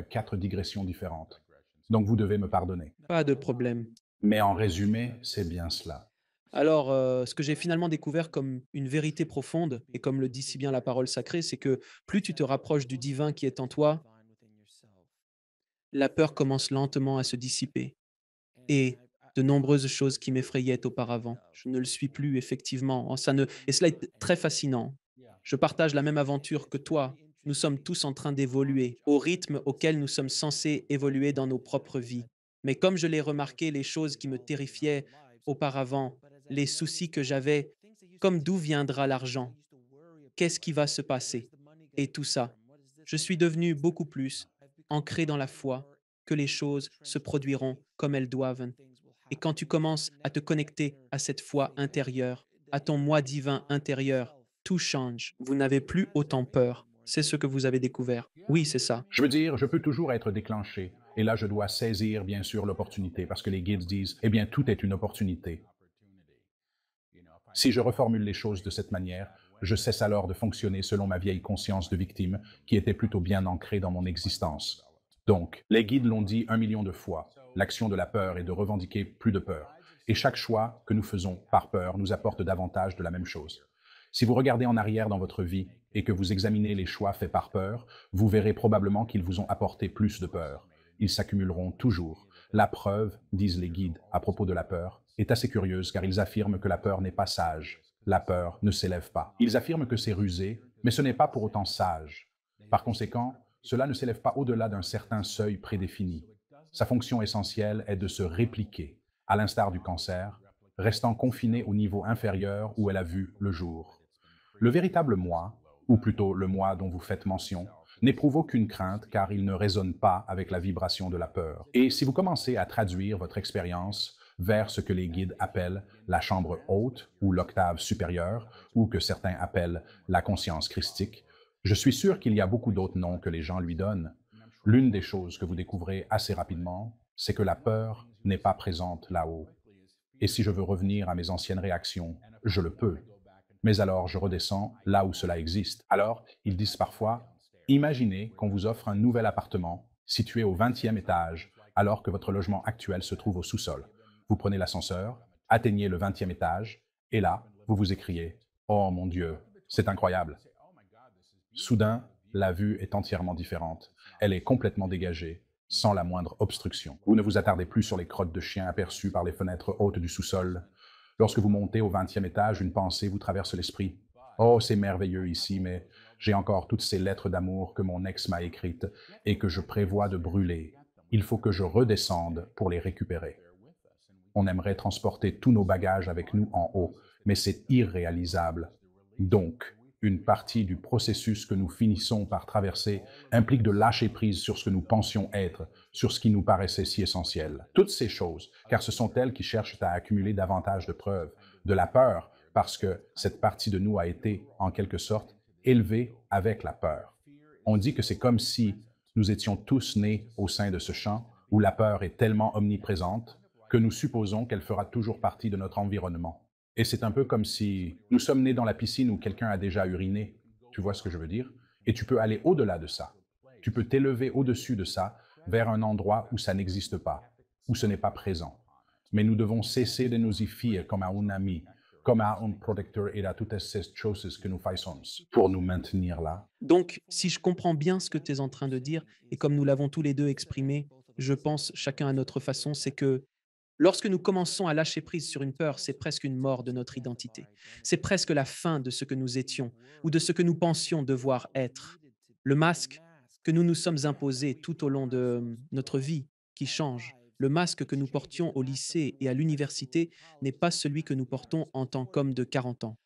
quatre digressions différentes. Donc vous devez me pardonner. Pas de problème. Mais en résumé, c'est bien cela. Alors, ce que j'ai finalement découvert comme une vérité profonde, et comme le dit si bien la parole sacrée, c'est que plus tu te rapproches du divin qui est en toi, la peur commence lentement à se dissiper. Et de nombreuses choses qui m'effrayaient auparavant, je ne le suis plus effectivement. Et cela est très fascinant. Je partage la même aventure que toi. Nous sommes tous en train d'évoluer au rythme auquel nous sommes censés évoluer dans nos propres vies. Mais comme je l'ai remarqué, les choses qui me terrifiaient auparavant, les soucis que j'avais, comme d'où viendra l'argent? Qu'est-ce qui va se passer? Et tout ça. Je suis devenu beaucoup plus ancré dans la foi que les choses se produiront comme elles doivent. Et quand tu commences à te connecter à cette foi intérieure, à ton moi divin intérieur, tout change. Vous n'avez plus autant peur. C'est ce que vous avez découvert. Oui, c'est ça. Je veux dire, je peux toujours être déclenché. Et là, je dois saisir, bien sûr, l'opportunité, parce que les guides disent, eh bien, tout est une opportunité. Si je reformule les choses de cette manière, je cesse alors de fonctionner selon ma vieille conscience de victime, qui était plutôt bien ancrée dans mon existence. Donc, les guides l'ont dit 1 million de fois, l'action de la peur est de revendiquer plus de peur. Et chaque choix que nous faisons par peur nous apporte davantage de la même chose. Si vous regardez en arrière dans votre vie et que vous examinez les choix faits par peur, vous verrez probablement qu'ils vous ont apporté plus de peur. Ils s'accumuleront toujours. La preuve, disent les guides à propos de la peur, est assez curieuse car ils affirment que la peur n'est pas sage. La peur ne s'élève pas. Ils affirment que c'est rusé, mais ce n'est pas pour autant sage. Par conséquent, cela ne s'élève pas au-delà d'un certain seuil prédéfini. Sa fonction essentielle est de se répliquer, à l'instar du cancer, restant confinée au niveau inférieur où elle a vu le jour. Le véritable moi, ou plutôt le moi dont vous faites mention, n'éprouve aucune crainte car il ne résonne pas avec la vibration de la peur. Et si vous commencez à traduire votre expérience vers ce que les guides appellent la chambre haute ou l'octave supérieure, ou que certains appellent la conscience christique, je suis sûr qu'il y a beaucoup d'autres noms que les gens lui donnent. L'une des choses que vous découvrez assez rapidement, c'est que la peur n'est pas présente là-haut. Et si je veux revenir à mes anciennes réactions, je le peux. Mais alors je redescends là où cela existe. Alors, ils disent parfois, imaginez qu'on vous offre un nouvel appartement situé au 20e étage, alors que votre logement actuel se trouve au sous-sol. Vous prenez l'ascenseur, atteignez le 20e étage, et là, vous vous écriez, oh mon Dieu, c'est incroyable. Soudain, la vue est entièrement différente. Elle est complètement dégagée, sans la moindre obstruction. Vous ne vous attardez plus sur les crottes de chiens aperçues par les fenêtres hautes du sous-sol. Lorsque vous montez au 20e étage, une pensée vous traverse l'esprit. Oh, c'est merveilleux ici, mais j'ai encore toutes ces lettres d'amour que mon ex m'a écrites et que je prévois de brûler. Il faut que je redescende pour les récupérer. On aimerait transporter tous nos bagages avec nous en haut, mais c'est irréalisable. Donc, une partie du processus que nous finissons par traverser implique de lâcher prise sur ce que nous pensions être, sur ce qui nous paraissait si essentiel. Toutes ces choses, car ce sont elles qui cherchent à accumuler davantage de preuves, de la peur, parce que cette partie de nous a été, en quelque sorte, élevée avec la peur. On dit que c'est comme si nous étions tous nés au sein de ce champ où la peur est tellement omniprésente que nous supposons qu'elle fera toujours partie de notre environnement. Et c'est un peu comme si nous sommes nés dans la piscine où quelqu'un a déjà uriné. Tu vois ce que je veux dire? Et tu peux aller au-delà de ça. Tu peux t'élever au-dessus de ça, vers un endroit où ça n'existe pas, où ce n'est pas présent. Mais nous devons cesser de nous y fier comme à un ami, comme à un protecteur et à toutes ces choses que nous faisons pour nous maintenir là. Donc, si je comprends bien ce que tu es en train de dire, et comme nous l'avons tous les deux exprimé, je pense chacun à notre façon, c'est que Lorsque nous commençons à lâcher prise sur une peur, c'est presque une mort de notre identité. C'est presque la fin de ce que nous étions ou de ce que nous pensions devoir être. Le masque que nous nous sommes imposés tout au long de notre vie qui change, le masque que nous portions au lycée et à l'université n'est pas celui que nous portons en tant qu'hommes de 40 ans.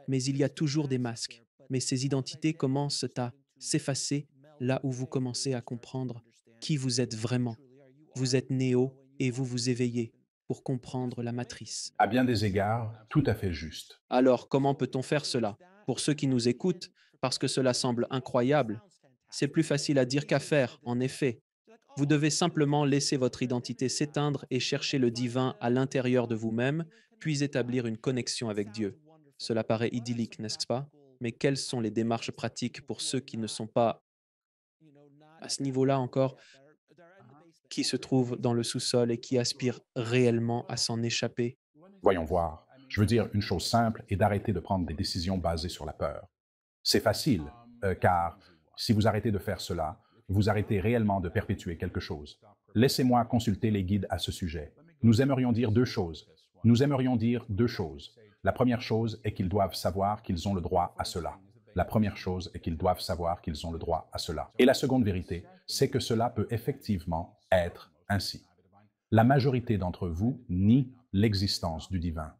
Mais il y a toujours des masques. Mais ces identités commencent à s'effacer là où vous commencez à comprendre qui vous êtes vraiment. Vous êtes néo et vous vous éveillez pour comprendre la matrice. À bien des égards, tout à fait juste. Alors, comment peut-on faire cela? Pour ceux qui nous écoutent, parce que cela semble incroyable, c'est plus facile à dire qu'à faire, en effet. Vous devez simplement laisser votre identité s'éteindre et chercher le divin à l'intérieur de vous-même, puis établir une connexion avec Dieu. Cela paraît idyllique, n'est-ce pas? Mais quelles sont les démarches pratiques pour ceux qui ne sont pas à ce niveau-là encore, qui se trouvent dans le sous-sol et qui aspirent réellement à s'en échapper? Voyons voir. Je veux dire, une chose simple est d'arrêter de prendre des décisions basées sur la peur. C'est facile, car si vous arrêtez de faire cela, vous arrêtez réellement de perpétuer quelque chose. Laissez-moi consulter les guides à ce sujet. Nous aimerions dire deux choses. Nous aimerions dire deux choses. La première chose est qu'ils doivent savoir qu'ils ont le droit à cela. La première chose est qu'ils doivent savoir qu'ils ont le droit à cela. Et la seconde vérité, c'est que cela peut effectivement être ainsi. La majorité d'entre vous nie l'existence du divin.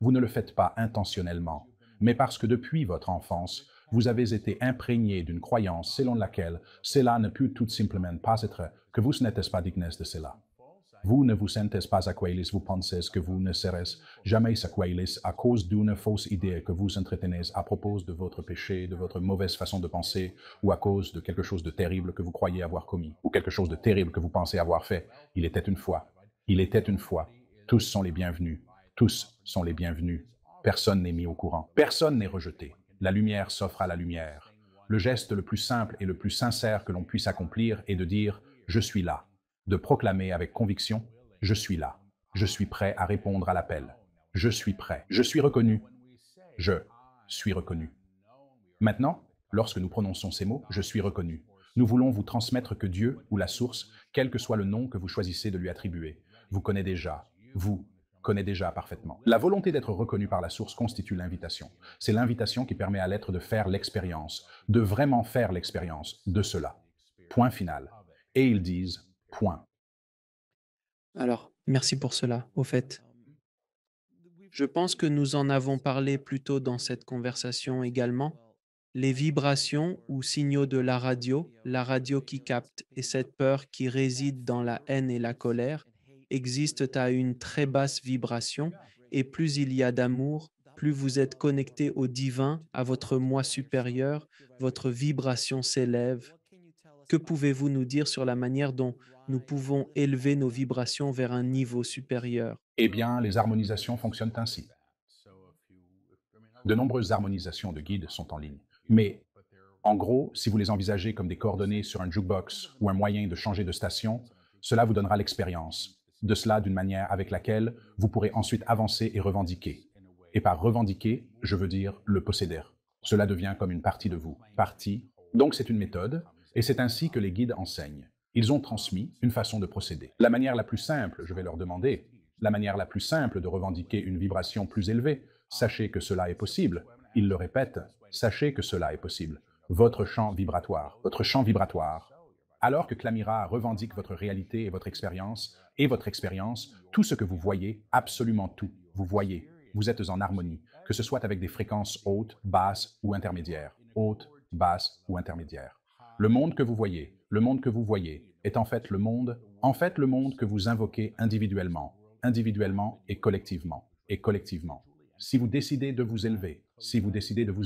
Vous ne le faites pas intentionnellement, mais parce que depuis votre enfance, vous avez été imprégné d'une croyance selon laquelle cela ne peut tout simplement pas être que vous n'êtes pas digne de cela. Vous ne vous sentez pas aqualis, vous pensez que vous ne serez jamais aqualis à cause d'une fausse idée que vous entretenez à propos de votre péché, de votre mauvaise façon de penser, ou à cause de quelque chose de terrible que vous croyez avoir commis, ou quelque chose de terrible que vous pensez avoir fait. Il était une fois. Il était une fois. Tous sont les bienvenus. Tous sont les bienvenus. Personne n'est mis au courant. Personne n'est rejeté. La lumière s'offre à la lumière. Le geste le plus simple et le plus sincère que l'on puisse accomplir est de dire « Je suis là », de proclamer avec conviction « Je suis là, je suis prêt à répondre à l'appel, je suis prêt, je suis reconnu, je suis reconnu ». Maintenant, lorsque nous prononçons ces mots « Je suis reconnu », nous voulons vous transmettre que Dieu ou la source, quel que soit le nom que vous choisissez de lui attribuer, vous connaît déjà parfaitement. La volonté d'être reconnu par la source constitue l'invitation. C'est l'invitation qui permet à l'être de faire l'expérience, de vraiment faire l'expérience de cela. Point final. Et ils disent point. Alors, merci pour cela, au fait. Je pense que nous en avons parlé plus tôt dans cette conversation également. Les vibrations ou signaux de la radio qui capte, et cette peur qui réside dans la haine et la colère, existent à une très basse vibration, et plus il y a d'amour, plus vous êtes connecté au divin, à votre moi supérieur, votre vibration s'élève. Que pouvez-vous nous dire sur la manière dont nous pouvons élever nos vibrations vers un niveau supérieur? Eh bien, les harmonisations fonctionnent ainsi. De nombreuses harmonisations de guides sont en ligne. Mais, en gros, si vous les envisagez comme des coordonnées sur un jukebox ou un moyen de changer de station, cela vous donnera l'expérience de cela d'une manière avec laquelle vous pourrez ensuite avancer et revendiquer. Et par revendiquer, je veux dire le posséder. Cela devient comme une partie de vous. Partie. Donc c'est une méthode, et c'est ainsi que les guides enseignent. Ils ont transmis une façon de procéder. La manière la plus simple, je vais leur demander, la manière la plus simple de revendiquer une vibration plus élevée, sachez que cela est possible. Ils le répètent, sachez que cela est possible. Votre champ vibratoire. Votre champ vibratoire. Alors que Clamira revendique votre réalité et votre expérience, tout ce que vous voyez, absolument tout, vous voyez, vous êtes en harmonie, que ce soit avec des fréquences hautes, basses ou intermédiaires, hautes, basses ou intermédiaires. Le monde que vous voyez, est en fait le monde que vous invoquez individuellement, et collectivement, Si vous décidez de vous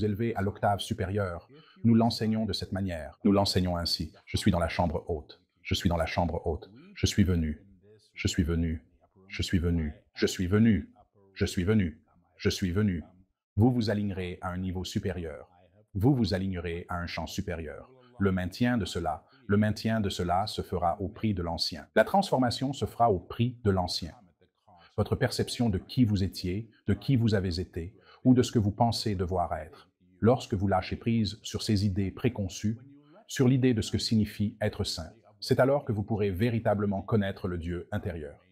élever à l'octave supérieure, nous l'enseignons de cette manière. Nous l'enseignons ainsi. Je suis dans la chambre haute. Je suis dans la chambre haute. Je suis venu. Je suis venu. Je suis venu. Je suis venu. Je suis venu. Je suis venu. Vous vous alignerez à un niveau supérieur. Vous vous alignerez à un champ supérieur. Le maintien de cela se fera au prix de l'ancien. La transformation se fera au prix de l'ancien. Votre perception de qui vous étiez, de qui vous avez été, ou de ce que vous pensez devoir être. Lorsque vous lâchez prise sur ces idées préconçues, sur l'idée de ce que signifie être saint, c'est alors que vous pourrez véritablement connaître le Dieu intérieur.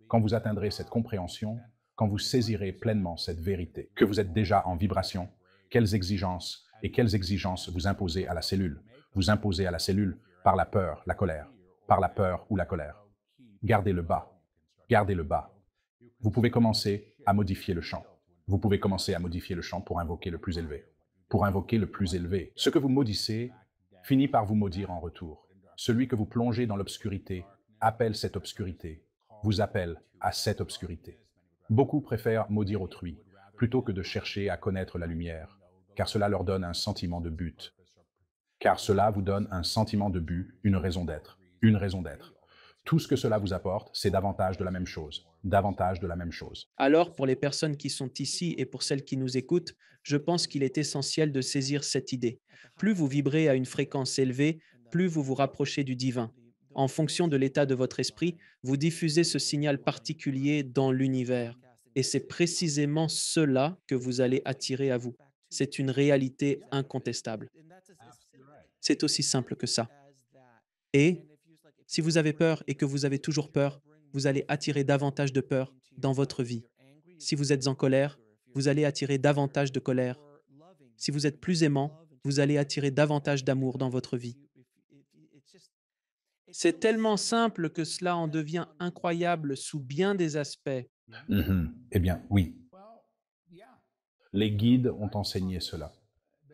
quand vous atteindrez cette compréhension, quand vous saisirez pleinement cette vérité, que vous êtes déjà en vibration, quelles exigences vous imposez à la cellule. Vous imposez à la cellule par la peur, la colère, par la peur ou la colère. Gardez-le bas, gardez-le bas. Vous pouvez commencer à modifier le champ. Vous pouvez commencer à modifier le champ pour invoquer le plus élevé. Pour invoquer le plus élevé. Ce que vous maudissez finit par vous maudire en retour. Celui que vous plongez dans l'obscurité appelle cette obscurité, vous appelle à cette obscurité. Beaucoup préfèrent maudire autrui plutôt que de chercher à connaître la lumière, car cela leur donne un sentiment de but. Car cela vous donne un sentiment de but, une raison d'être, une raison d'être. Tout ce que cela vous apporte, c'est davantage de la même chose, davantage de la même chose. Alors, pour les personnes qui sont ici et pour celles qui nous écoutent, je pense qu'il est essentiel de saisir cette idée. Plus vous vibrez à une fréquence élevée, plus vous vous rapprochez du divin. En fonction de l'état de votre esprit, vous diffusez ce signal particulier dans l'univers. Et c'est précisément cela que vous allez attirer à vous. C'est une réalité incontestable. C'est aussi simple que ça. Et si vous avez peur et que vous avez toujours peur, vous allez attirer davantage de peur dans votre vie. Si vous êtes en colère, vous allez attirer davantage de colère. Si vous êtes plus aimant, vous allez attirer davantage d'amour dans votre vie. C'est tellement simple que cela en devient incroyable sous bien des aspects. Eh bien, oui. Les guides ont enseigné cela.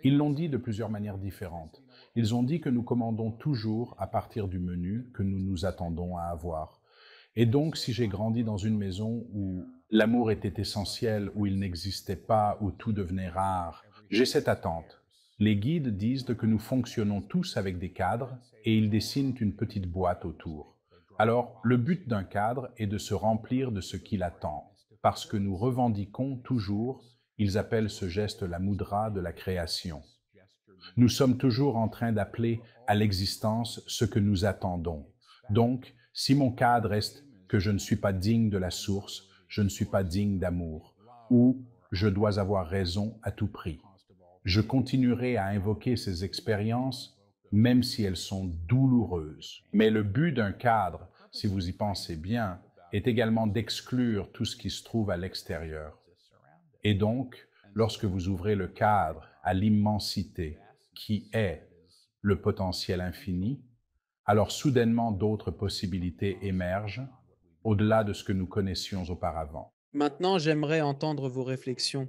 Ils l'ont dit de plusieurs manières différentes. Ils ont dit que nous commandons toujours à partir du menu que nous nous attendons à avoir. Et donc, si j'ai grandi dans une maison où l'amour était essentiel, où il n'existait pas, où tout devenait rare, j'ai cette attente. Les guides disent que nous fonctionnons tous avec des cadres et ils dessinent une petite boîte autour. Alors, le but d'un cadre est de se remplir de ce qu'il attend, parce que nous revendiquons toujours, ils appellent ce geste la mudra de la création. Nous sommes toujours en train d'appeler à l'existence ce que nous attendons. Donc, si mon cadre est que je ne suis pas digne de la source, je ne suis pas digne d'amour, ou je dois avoir raison à tout prix, je continuerai à invoquer ces expériences, même si elles sont douloureuses. Mais le but d'un cadre, si vous y pensez bien, est également d'exclure tout ce qui se trouve à l'extérieur. Et donc, lorsque vous ouvrez le cadre à l'immensité qui est le potentiel infini, alors soudainement d'autres possibilités émergent au-delà de ce que nous connaissions auparavant. Maintenant, j'aimerais entendre vos réflexions.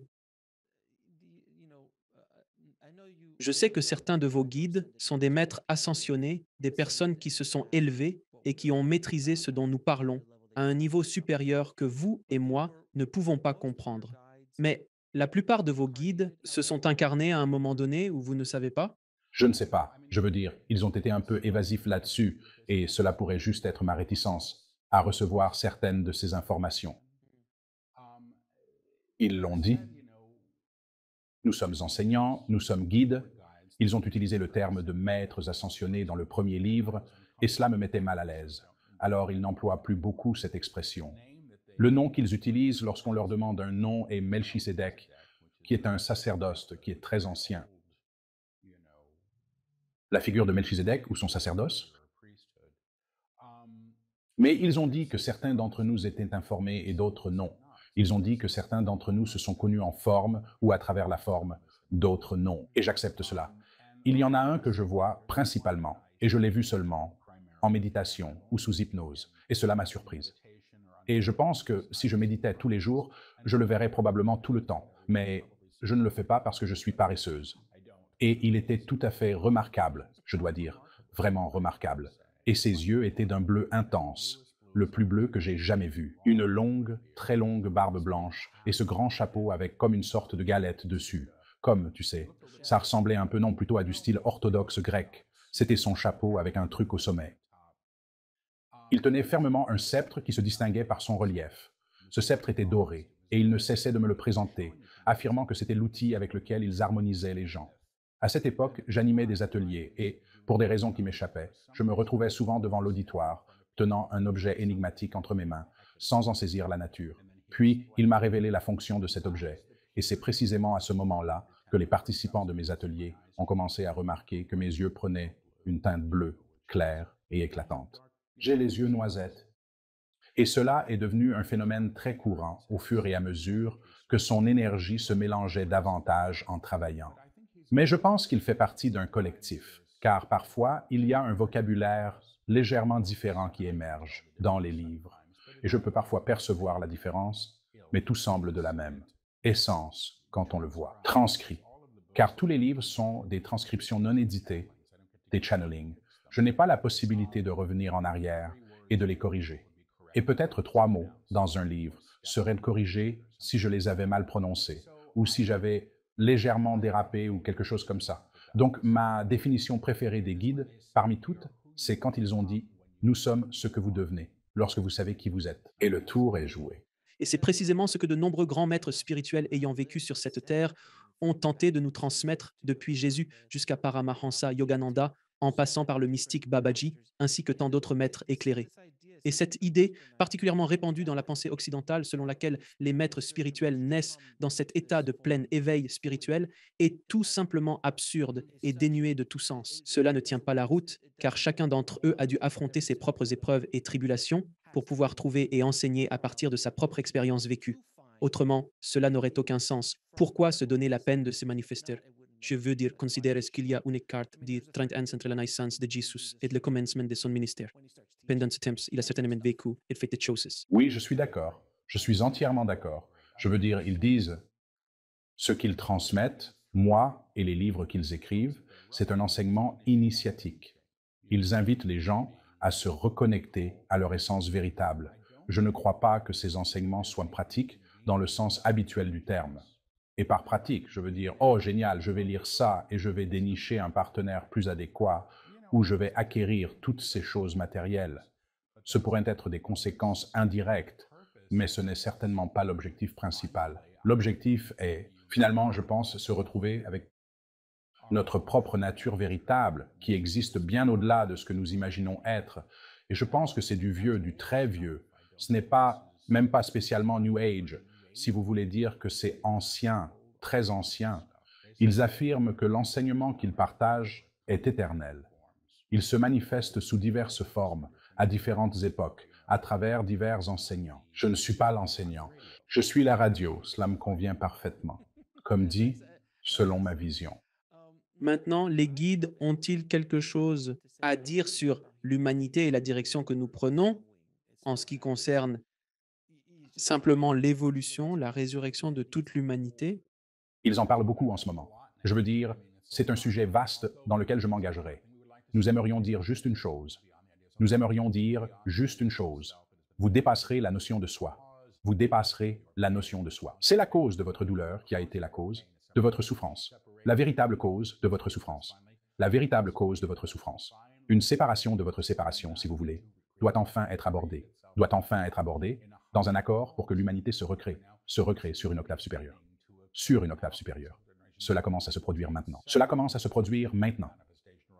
Je sais que certains de vos guides sont des maîtres ascensionnés, des personnes qui se sont élevées et qui ont maîtrisé ce dont nous parlons à un niveau supérieur que vous et moi ne pouvons pas comprendre. Mais la plupart de vos guides se sont incarnés à un moment donné où vous ne savez pas. Je ne sais pas, je veux dire, ils ont été un peu évasifs là-dessus, et cela pourrait juste être ma réticence à recevoir certaines de ces informations. Ils l'ont dit, nous sommes enseignants, nous sommes guides. Ils ont utilisé le terme de maîtres ascensionnés dans le premier livre, et cela me mettait mal à l'aise. Alors ils n'emploient plus beaucoup cette expression. Le nom qu'ils utilisent lorsqu'on leur demande un nom est Melchisédek, qui est un sacerdoce qui est très ancien. La figure de Melchisédek ou son sacerdoce. Mais ils ont dit que certains d'entre nous étaient informés et d'autres non. Ils ont dit que certains d'entre nous se sont connus en forme ou à travers la forme, d'autres non. Et j'accepte cela. Il y en a un que je vois principalement, et je l'ai vu seulement, en méditation ou sous hypnose, et cela m'a surprise. Et je pense que si je méditais tous les jours, je le verrais probablement tout le temps, mais je ne le fais pas parce que je suis paresseuse. Et il était tout à fait remarquable, je dois dire, vraiment remarquable. Et ses yeux étaient d'un bleu intense, le plus bleu que j'ai jamais vu. Une longue, très longue barbe blanche et ce grand chapeau avec comme une sorte de galette dessus. Comme, tu sais, ça ressemblait un peu non plutôt à du style orthodoxe grec. C'était son chapeau avec un truc au sommet. Il tenait fermement un sceptre qui se distinguait par son relief. Ce sceptre était doré, et il ne cessait de me le présenter, affirmant que c'était l'outil avec lequel ils harmonisaient les gens. À cette époque, j'animais des ateliers et, pour des raisons qui m'échappaient, je me retrouvais souvent devant l'auditoire, tenant un objet énigmatique entre mes mains, sans en saisir la nature. Puis, il m'a révélé la fonction de cet objet, et c'est précisément à ce moment-là que les participants de mes ateliers ont commencé à remarquer que mes yeux prenaient une teinte bleue, claire et éclatante. J'ai les yeux noisettes. Et cela est devenu un phénomène très courant au fur et à mesure que son énergie se mélangeait davantage en travaillant. Mais je pense qu'il fait partie d'un collectif, car parfois il y a un vocabulaire légèrement différent qui émerge dans les livres. Et je peux parfois percevoir la différence, mais tout semble de la même essence quand on le voit, transcrit. Car tous les livres sont des transcriptions non éditées, des channelings. Je n'ai pas la possibilité de revenir en arrière et de les corriger. Et peut-être trois mots dans un livre seraient corrigés si je les avais mal prononcés ou si j'avais légèrement dérapé ou quelque chose comme ça. Donc ma définition préférée des guides, parmi toutes, c'est quand ils ont dit « Nous sommes ce que vous devenez » lorsque vous savez qui vous êtes. Et le tour est joué. Et c'est précisément ce que de nombreux grands maîtres spirituels ayant vécu sur cette terre ont tenté de nous transmettre depuis Jésus jusqu'à Paramahansa Yogananda, en passant par le mystique Babaji, ainsi que tant d'autres maîtres éclairés. Et cette idée, particulièrement répandue dans la pensée occidentale, selon laquelle les maîtres spirituels naissent dans cet état de plein éveil spirituel, est tout simplement absurde et dénuée de tout sens. Cela ne tient pas la route, car chacun d'entre eux a dû affronter ses propres épreuves et tribulations pour pouvoir trouver et enseigner à partir de sa propre expérience vécue. Autrement, cela n'aurait aucun sens. Pourquoi se donner la peine de se manifester? Je veux dire, considérer qu'il y a une carte de 30 ans entre la naissance de Jésus et le commencement de son ministère. Pendant ce temps, il a certainement vécu et fait des choses. Oui, je suis d'accord. Je suis entièrement d'accord. Je veux dire, ils disent ce qu'ils transmettent, moi et les livres qu'ils écrivent, c'est un enseignement initiatique. Ils invitent les gens à se reconnecter à leur essence véritable. Je ne crois pas que ces enseignements soient pratiques dans le sens habituel du terme. Et par pratique, je veux dire, oh génial, je vais lire ça et je vais dénicher un partenaire plus adéquat ou je vais acquérir toutes ces choses matérielles. Ce pourraient être des conséquences indirectes, mais ce n'est certainement pas l'objectif principal. L'objectif est, finalement, je pense, se retrouver avec notre propre nature véritable, qui existe bien au-delà de ce que nous imaginons être. Et je pense que c'est du vieux, du très vieux. Ce n'est pas, même pas spécialement New Age, si vous voulez dire que c'est ancien, très ancien. Ils affirment que l'enseignement qu'ils partagent est éternel. Il se manifeste sous diverses formes, à différentes époques, à travers divers enseignants. Je ne suis pas l'enseignant. Je suis la radio, cela me convient parfaitement. Comme dit, selon ma vision. Maintenant, les guides ont-ils quelque chose à dire sur l'humanité et la direction que nous prenons en ce qui concerne simplement l'évolution, la résurrection de toute l'humanité? Ils en parlent beaucoup en ce moment. Je veux dire, c'est un sujet vaste dans lequel je m'engagerai. Nous aimerions dire juste une chose. Nous aimerions dire juste une chose. Vous dépasserez la notion de soi. Vous dépasserez la notion de soi. C'est la cause de votre douleur qui a été la cause de votre souffrance. La véritable cause de votre souffrance. La véritable cause de votre souffrance. Une séparation de votre séparation, si vous voulez, doit enfin être abordée. Doit enfin être abordée dans un accord pour que l'humanité se recrée sur une octave supérieure. Sur une octave supérieure. Cela commence à se produire maintenant. Cela commence à se produire maintenant.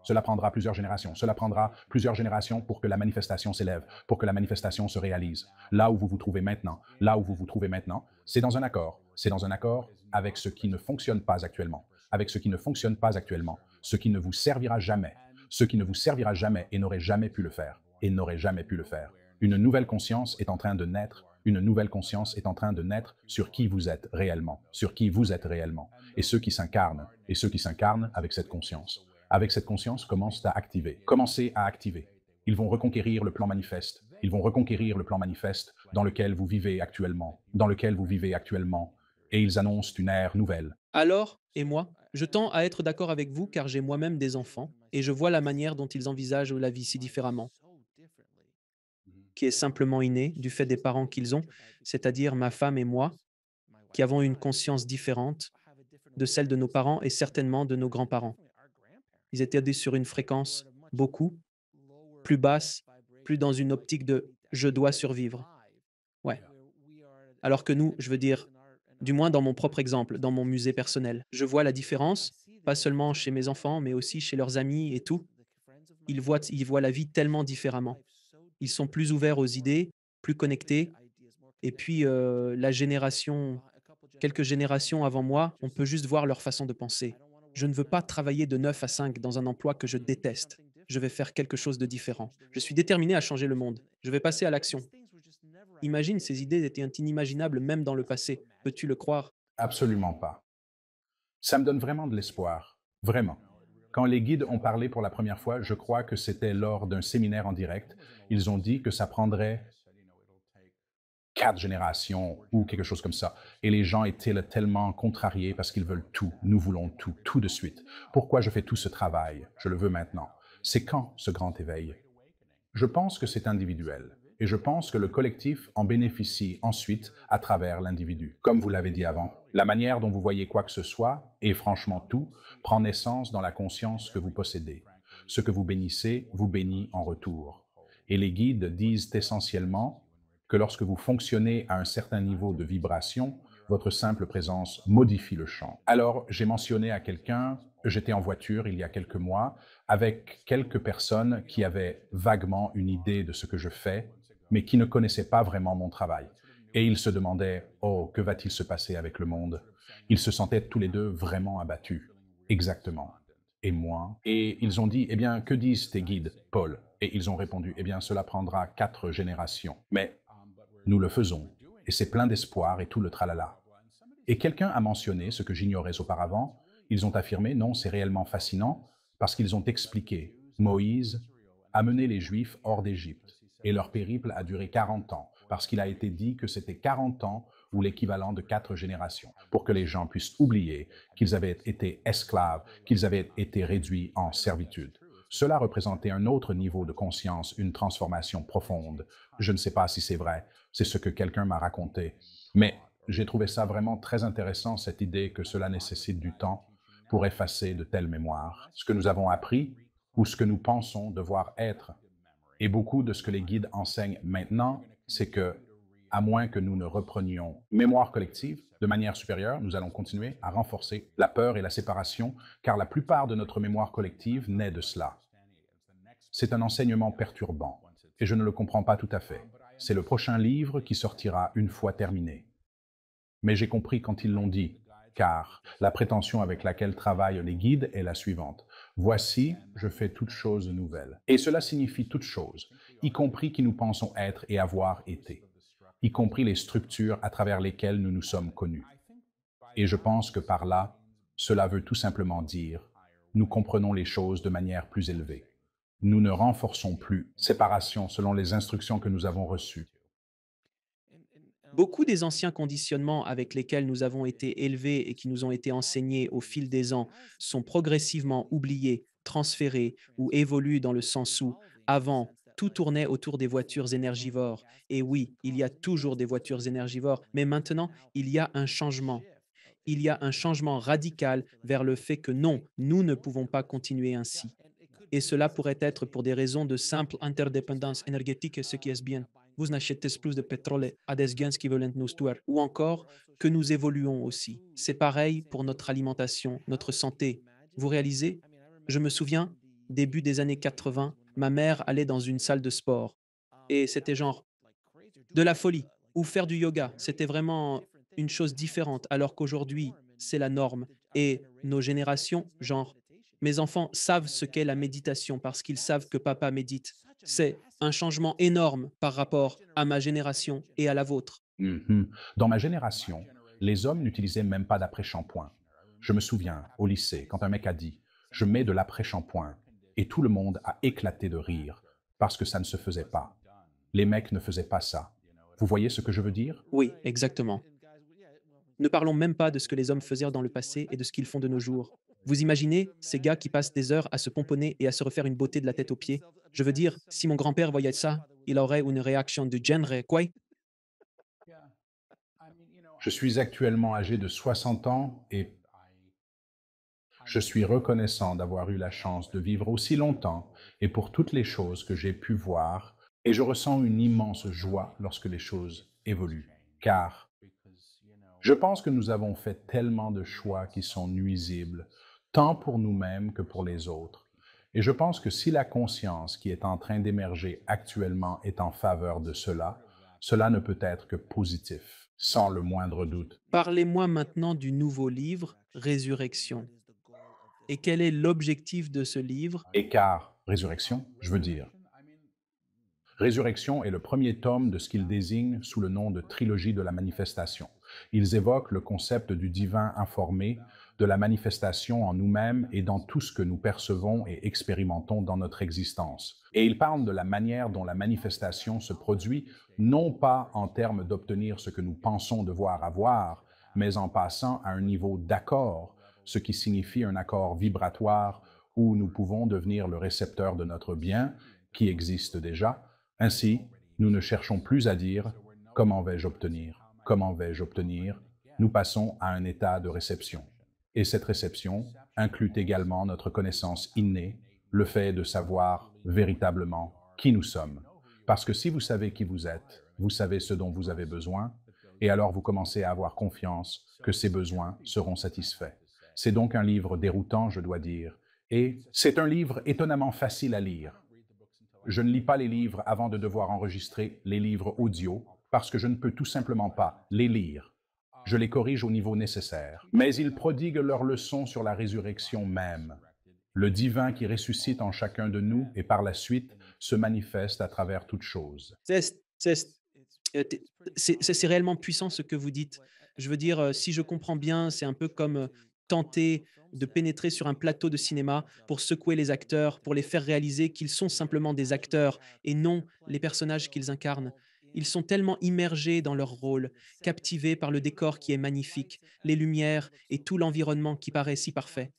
Cela prendra plusieurs générations. Cela prendra plusieurs générations pour que la manifestation s'élève, pour que la manifestation se réalise. Là où vous vous trouvez maintenant, là où vous vous trouvez maintenant, c'est dans un accord. C'est dans un accord avec ce qui ne fonctionne pas actuellement, avec ce qui ne fonctionne pas actuellement, ce qui ne vous servira jamais, ce qui ne vous servira jamais et n'aurait jamais pu le faire, et n'aurait jamais pu le faire. Une nouvelle conscience est en train de naître. Une nouvelle conscience est en train de naître sur qui vous êtes réellement, sur qui vous êtes réellement, et ceux qui s'incarnent avec cette conscience. Avec cette conscience, commencent à activer. Commencez à activer. Ils vont reconquérir le plan manifeste. Ils vont reconquérir le plan manifeste dans lequel vous vivez actuellement, et ils annoncent une ère nouvelle. Alors, et moi, je tends à être d'accord avec vous car j'ai moi-même des enfants et je vois la manière dont ils envisagent la vie si différemment, qui est simplement innée du fait des parents qu'ils ont, c'est-à-dire ma femme et moi, qui avons une conscience différente de celle de nos parents et certainement de nos grands-parents. Ils étaient sur une fréquence beaucoup plus basse, plus dans une optique de je dois survivre. Ouais. Alors que nous, je veux dire, du moins dans mon propre exemple, dans mon musée personnel, je vois la différence, pas seulement chez mes enfants, mais aussi chez leurs amis et tout. Ils voient la vie tellement différemment. Ils sont plus ouverts aux idées, plus connectés. Et puis, quelques générations avant moi, on peut juste voir leur façon de penser. Je ne veux pas travailler de 9 à 5 dans un emploi que je déteste. Je vais faire quelque chose de différent. Je suis déterminé à changer le monde. Je vais passer à l'action. Imagine, ces idées étaient inimaginables même dans le passé. Peux-tu le croire? Absolument pas. Ça me donne vraiment de l'espoir, vraiment. Quand les guides ont parlé pour la première fois, je crois que c'était lors d'un séminaire en direct, ils ont dit que ça prendrait 4 générations ou quelque chose comme ça. Et les gens étaient là tellement contrariés parce qu'ils veulent tout. Nous voulons tout, tout de suite. Pourquoi je fais tout ce travail? Je le veux maintenant. C'est quand ce grand éveil? Je pense que c'est individuel. Et je pense que le collectif en bénéficie ensuite à travers l'individu. Comme vous l'avez dit avant, la manière dont vous voyez quoi que ce soit, et franchement tout, prend naissance dans la conscience que vous possédez. Ce que vous bénissez vous bénit en retour. Et les guides disent essentiellement que lorsque vous fonctionnez à un certain niveau de vibration, votre simple présence modifie le champ. Alors, j'ai mentionné à quelqu'un, j'étais en voiture il y a quelques mois avec quelques personnes qui avaient vaguement une idée de ce que je fais, mais qui ne connaissaient pas vraiment mon travail. Et ils se demandaient, oh, que va-t-il se passer avec le monde? Ils se sentaient tous les deux vraiment abattus. Exactement. Et moi? Et ils ont dit, eh bien, que disent tes guides, Paul? Et ils ont répondu, eh bien, cela prendra 4 générations. Mais nous le faisons, et c'est plein d'espoir et tout le tralala. Et quelqu'un a mentionné ce que j'ignorais auparavant. Ils ont affirmé, non, c'est réellement fascinant, parce qu'ils ont expliqué, Moïse a mené les Juifs hors d'Égypte, et leur périple a duré 40 ans, parce qu'il a été dit que c'était 40 ans ou l'équivalent de 4 générations, pour que les gens puissent oublier qu'ils avaient été esclaves, qu'ils avaient été réduits en servitude. Cela représentait un autre niveau de conscience, une transformation profonde. Je ne sais pas si c'est vrai, c'est ce que quelqu'un m'a raconté. Mais j'ai trouvé ça vraiment très intéressant, cette idée que cela nécessite du temps pour effacer de telles mémoires. Ce que nous avons appris ou ce que nous pensons devoir être. Et beaucoup de ce que les guides enseignent maintenant, c'est que, à moins que nous ne reprenions mémoire collective de manière supérieure, nous allons continuer à renforcer la peur et la séparation, car la plupart de notre mémoire collective naît de cela. C'est un enseignement perturbant, et je ne le comprends pas tout à fait. C'est le prochain livre qui sortira une fois terminé. Mais j'ai compris quand ils l'ont dit, car la prétention avec laquelle travaillent les guides est la suivante. Voici, je fais toutes choses nouvelles. Et cela signifie toutes choses, y compris qui nous pensons être et avoir été, y compris les structures à travers lesquelles nous nous sommes connus. Et je pense que par là, cela veut tout simplement dire, nous comprenons les choses de manière plus élevée. Nous ne renforçons plus séparation selon les instructions que nous avons reçues. Beaucoup des anciens conditionnements avec lesquels nous avons été élevés et qui nous ont été enseignés au fil des ans sont progressivement oubliés, transférés ou évoluent dans le sens où, avant, tout tournait autour des voitures énergivores. Et oui, il y a toujours des voitures énergivores, mais maintenant, il y a un changement. Il y a un changement radical vers le fait que non, nous ne pouvons pas continuer ainsi. Et cela pourrait être pour des raisons de simple interdépendance énergétique, ce qui est bien. Vous n'achetez plus de pétrole à des gens qui veulent nous tuer. Ou encore que nous évoluons aussi. C'est pareil pour notre alimentation, notre santé. Vous réalisez? Je me souviens, début des années 80, ma mère allait dans une salle de sport. Et c'était genre de la folie. Ou faire du yoga. C'était vraiment une chose différente, alors qu'aujourd'hui, c'est la norme. Et nos générations, genre, mes enfants savent ce qu'est la méditation parce qu'ils savent que papa médite. C'est un changement énorme par rapport à ma génération et à la vôtre. Mhm. Dans ma génération, les hommes n'utilisaient même pas d'après-shampoing. Je me souviens, au lycée, quand un mec a dit «Je mets de l'après-shampoing», et tout le monde a éclaté de rire, parce que ça ne se faisait pas. Les mecs ne faisaient pas ça. Vous voyez ce que je veux dire? Oui, exactement. Ne parlons même pas de ce que les hommes faisaient dans le passé et de ce qu'ils font de nos jours. Vous imaginez ces gars qui passent des heures à se pomponner et à se refaire une beauté de la tête aux pieds? Je veux dire, si mon grand-père voyait ça, il aurait une réaction de genre, quoi? Je suis actuellement âgé de 60 ans et je suis reconnaissant d'avoir eu la chance de vivre aussi longtemps et pour toutes les choses que j'ai pu voir, et je ressens une immense joie lorsque les choses évoluent, car je pense que nous avons fait tellement de choix qui sont nuisibles, tant pour nous-mêmes que pour les autres. Et je pense que si la conscience qui est en train d'émerger actuellement est en faveur de cela, cela ne peut être que positif, sans le moindre doute. Parlez-moi maintenant du nouveau livre, Résurrection. Et quel est l'objectif de ce livre? Écart, résurrection, je veux dire. Résurrection est le premier tome de ce qu'ils désignent sous le nom de trilogie de la manifestation. Ils évoquent le concept du divin informé, de la manifestation en nous-mêmes et dans tout ce que nous percevons et expérimentons dans notre existence. Et ils parlent de la manière dont la manifestation se produit, non pas en termes d'obtenir ce que nous pensons devoir avoir, mais en passant à un niveau d'accord, ce qui signifie un accord vibratoire où nous pouvons devenir le récepteur de notre bien, qui existe déjà. Ainsi, nous ne cherchons plus à dire « comment vais-je obtenir ? Comment vais-je obtenir ?» Nous passons à un état de réception. Et cette réception inclut également notre connaissance innée, le fait de savoir véritablement qui nous sommes. Parce que si vous savez qui vous êtes, vous savez ce dont vous avez besoin, et alors vous commencez à avoir confiance que ces besoins seront satisfaits. C'est donc un livre déroutant, je dois dire, et c'est un livre étonnamment facile à lire. Je ne lis pas les livres avant de devoir enregistrer les livres audio, parce que je ne peux tout simplement pas les lire. Je les corrige au niveau nécessaire. Mais ils prodiguent leurs leçons sur la résurrection même, le divin qui ressuscite en chacun de nous et par la suite se manifeste à travers toutes choses. C'est réellement puissant ce que vous dites. Je veux dire, si je comprends bien, c'est un peu comme tenter de pénétrer sur un plateau de cinéma pour secouer les acteurs, pour les faire réaliser qu'ils sont simplement des acteurs et non les personnages qu'ils incarnent. Ils sont tellement immergés dans leur rôle, captivés par le décor qui est magnifique, les lumières et tout l'environnement qui paraît si parfait.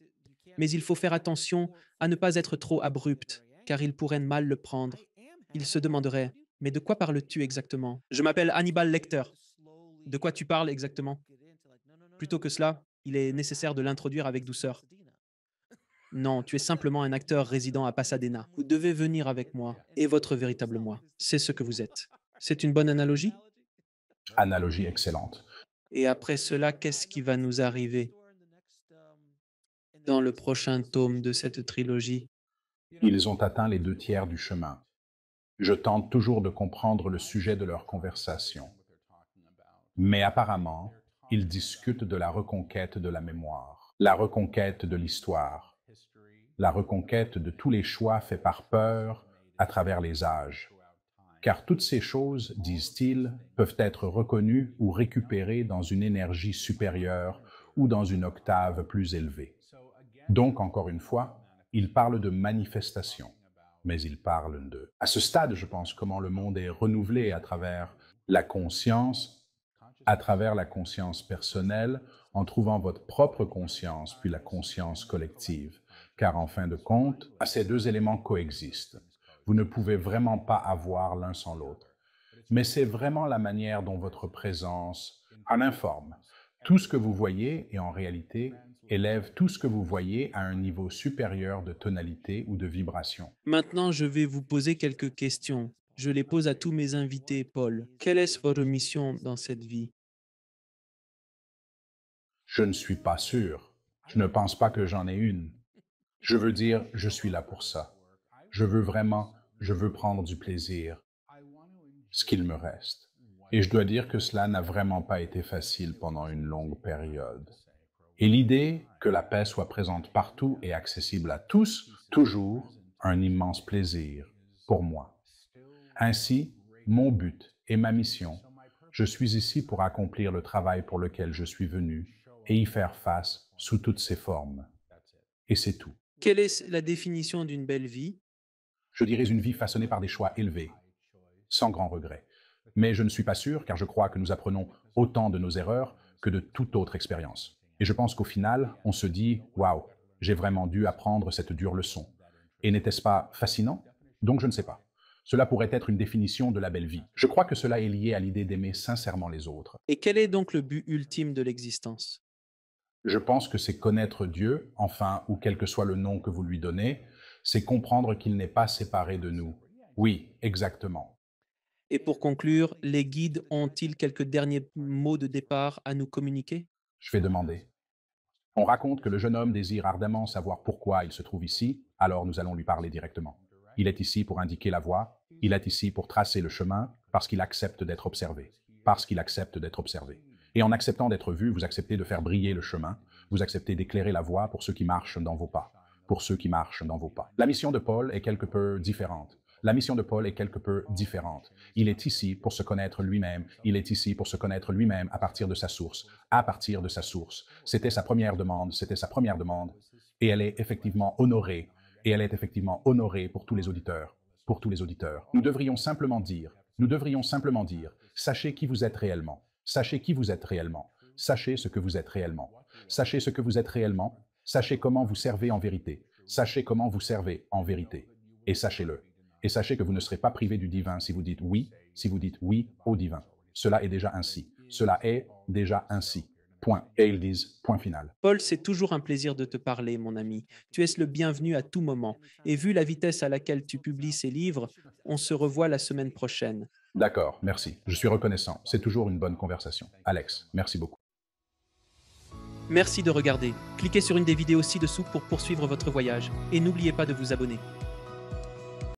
Mais il faut faire attention à ne pas être trop abrupt, car ils pourraient mal le prendre. Ils se demanderaient: mais de quoi parles-tu exactement? Je m'appelle Hannibal Lecter. De quoi tu parles exactement? Plutôt que cela, il est nécessaire de l'introduire avec douceur. Non, tu es simplement un acteur résident à Pasadena. Vous devez venir avec moi et votre véritable moi. C'est ce que vous êtes. C'est une bonne analogie? Analogie excellente. Et après cela, qu'est-ce qui va nous arriver dans le prochain tome de cette trilogie? Ils ont atteint les 2 tiers du chemin. Je tente toujours de comprendre le sujet de leur conversation. Mais apparemment, ils discutent de la reconquête de la mémoire, la reconquête de l'histoire, la reconquête de tous les choix faits par peur à travers les âges. Car toutes ces choses, disent-ils, peuvent être reconnues ou récupérées dans une énergie supérieure ou dans une octave plus élevée. Donc, encore une fois, ils parlent de manifestation, mais ils parlent de... À ce stade, je pense, comment le monde est renouvelé la conscience, à travers la conscience personnelle, en trouvant votre propre conscience, puis la conscience collective. Car en fin de compte, ces 2 éléments coexistent. Vous ne pouvez vraiment pas avoir l'un sans l'autre. Mais c'est vraiment la manière dont votre présence en informe. Tout ce que vous voyez est en réalité élève tout ce que vous voyez à un niveau supérieur de tonalité ou de vibration. Maintenant, je vais vous poser quelques questions. Je les pose à tous mes invités, Paul. Quelle est votre mission dans cette vie? Je ne suis pas sûr. Je ne pense pas que j'en ai une. Je veux dire, je suis là pour ça. Je veux prendre du plaisir, ce qu'il me reste. Et je dois dire que cela n'a vraiment pas été facile pendant une longue période. Et l'idée que la paix soit présente partout et accessible à tous, toujours, un immense plaisir pour moi. Ainsi, mon but et ma mission, je suis ici pour accomplir le travail pour lequel je suis venu et y faire face sous toutes ses formes. Et c'est tout. Quelle est la définition d'une belle vie? Je dirais une vie façonnée par des choix élevés, sans grand regret. Mais je ne suis pas sûr, car je crois que nous apprenons autant de nos erreurs que de toute autre expérience. Et je pense qu'au final, on se dit « Waouh, j'ai vraiment dû apprendre cette dure leçon. » Et n'était-ce pas fascinant? Donc je ne sais pas. Cela pourrait être une définition de la belle vie. Je crois que cela est lié à l'idée d'aimer sincèrement les autres. Et quel est donc le but ultime de l'existence? Je pense que c'est connaître Dieu, enfin, ou quel que soit le nom que vous lui donnez, c'est comprendre qu'il n'est pas séparé de nous. Oui, exactement. Et pour conclure, les guides ont-ils quelques derniers mots de départ à nous communiquer? Je vais demander. On raconte que le jeune homme désire ardemment savoir pourquoi il se trouve ici, alors nous allons lui parler directement. Il est ici pour indiquer la voie, il est ici pour tracer le chemin, parce qu'il accepte d'être observé. Parce qu'il accepte d'être observé. Et en acceptant d'être vu, vous acceptez de faire briller le chemin, vous acceptez d'éclairer la voie pour ceux qui marchent dans vos pas, pour ceux qui marchent dans vos pas. La mission de Paul est quelque peu différente. La mission de Paul est quelque peu différente. Il est ici pour se connaître lui-même. Il est ici pour se connaître lui-même à partir de sa source. À partir de sa source. C'était sa première demande. C'était sa première demande. Et elle est effectivement honorée. Et elle est effectivement honorée pour tous les auditeurs. Pour tous les auditeurs. Nous devrions simplement dire, sachez qui vous êtes réellement. Sachez qui vous êtes réellement. Sachez ce que vous êtes réellement. Sachez ce que vous êtes réellement. Sachez comment vous servez en vérité. Sachez comment vous servez en vérité. Et sachez-le. Et sachez que vous ne serez pas privé du divin si vous dites oui au divin. Cela est déjà ainsi. Cela est déjà ainsi. Point. Et ils disent point final. Paul, c'est toujours un plaisir de te parler, mon ami. Tu es le bienvenu à tout moment. Et vu la vitesse à laquelle tu publies ces livres, on se revoit la semaine prochaine. D'accord, merci. Je suis reconnaissant. C'est toujours une bonne conversation. Alex, merci beaucoup. Merci de regarder. Cliquez sur une des vidéos ci-dessous pour poursuivre votre voyage. Et n'oubliez pas de vous abonner.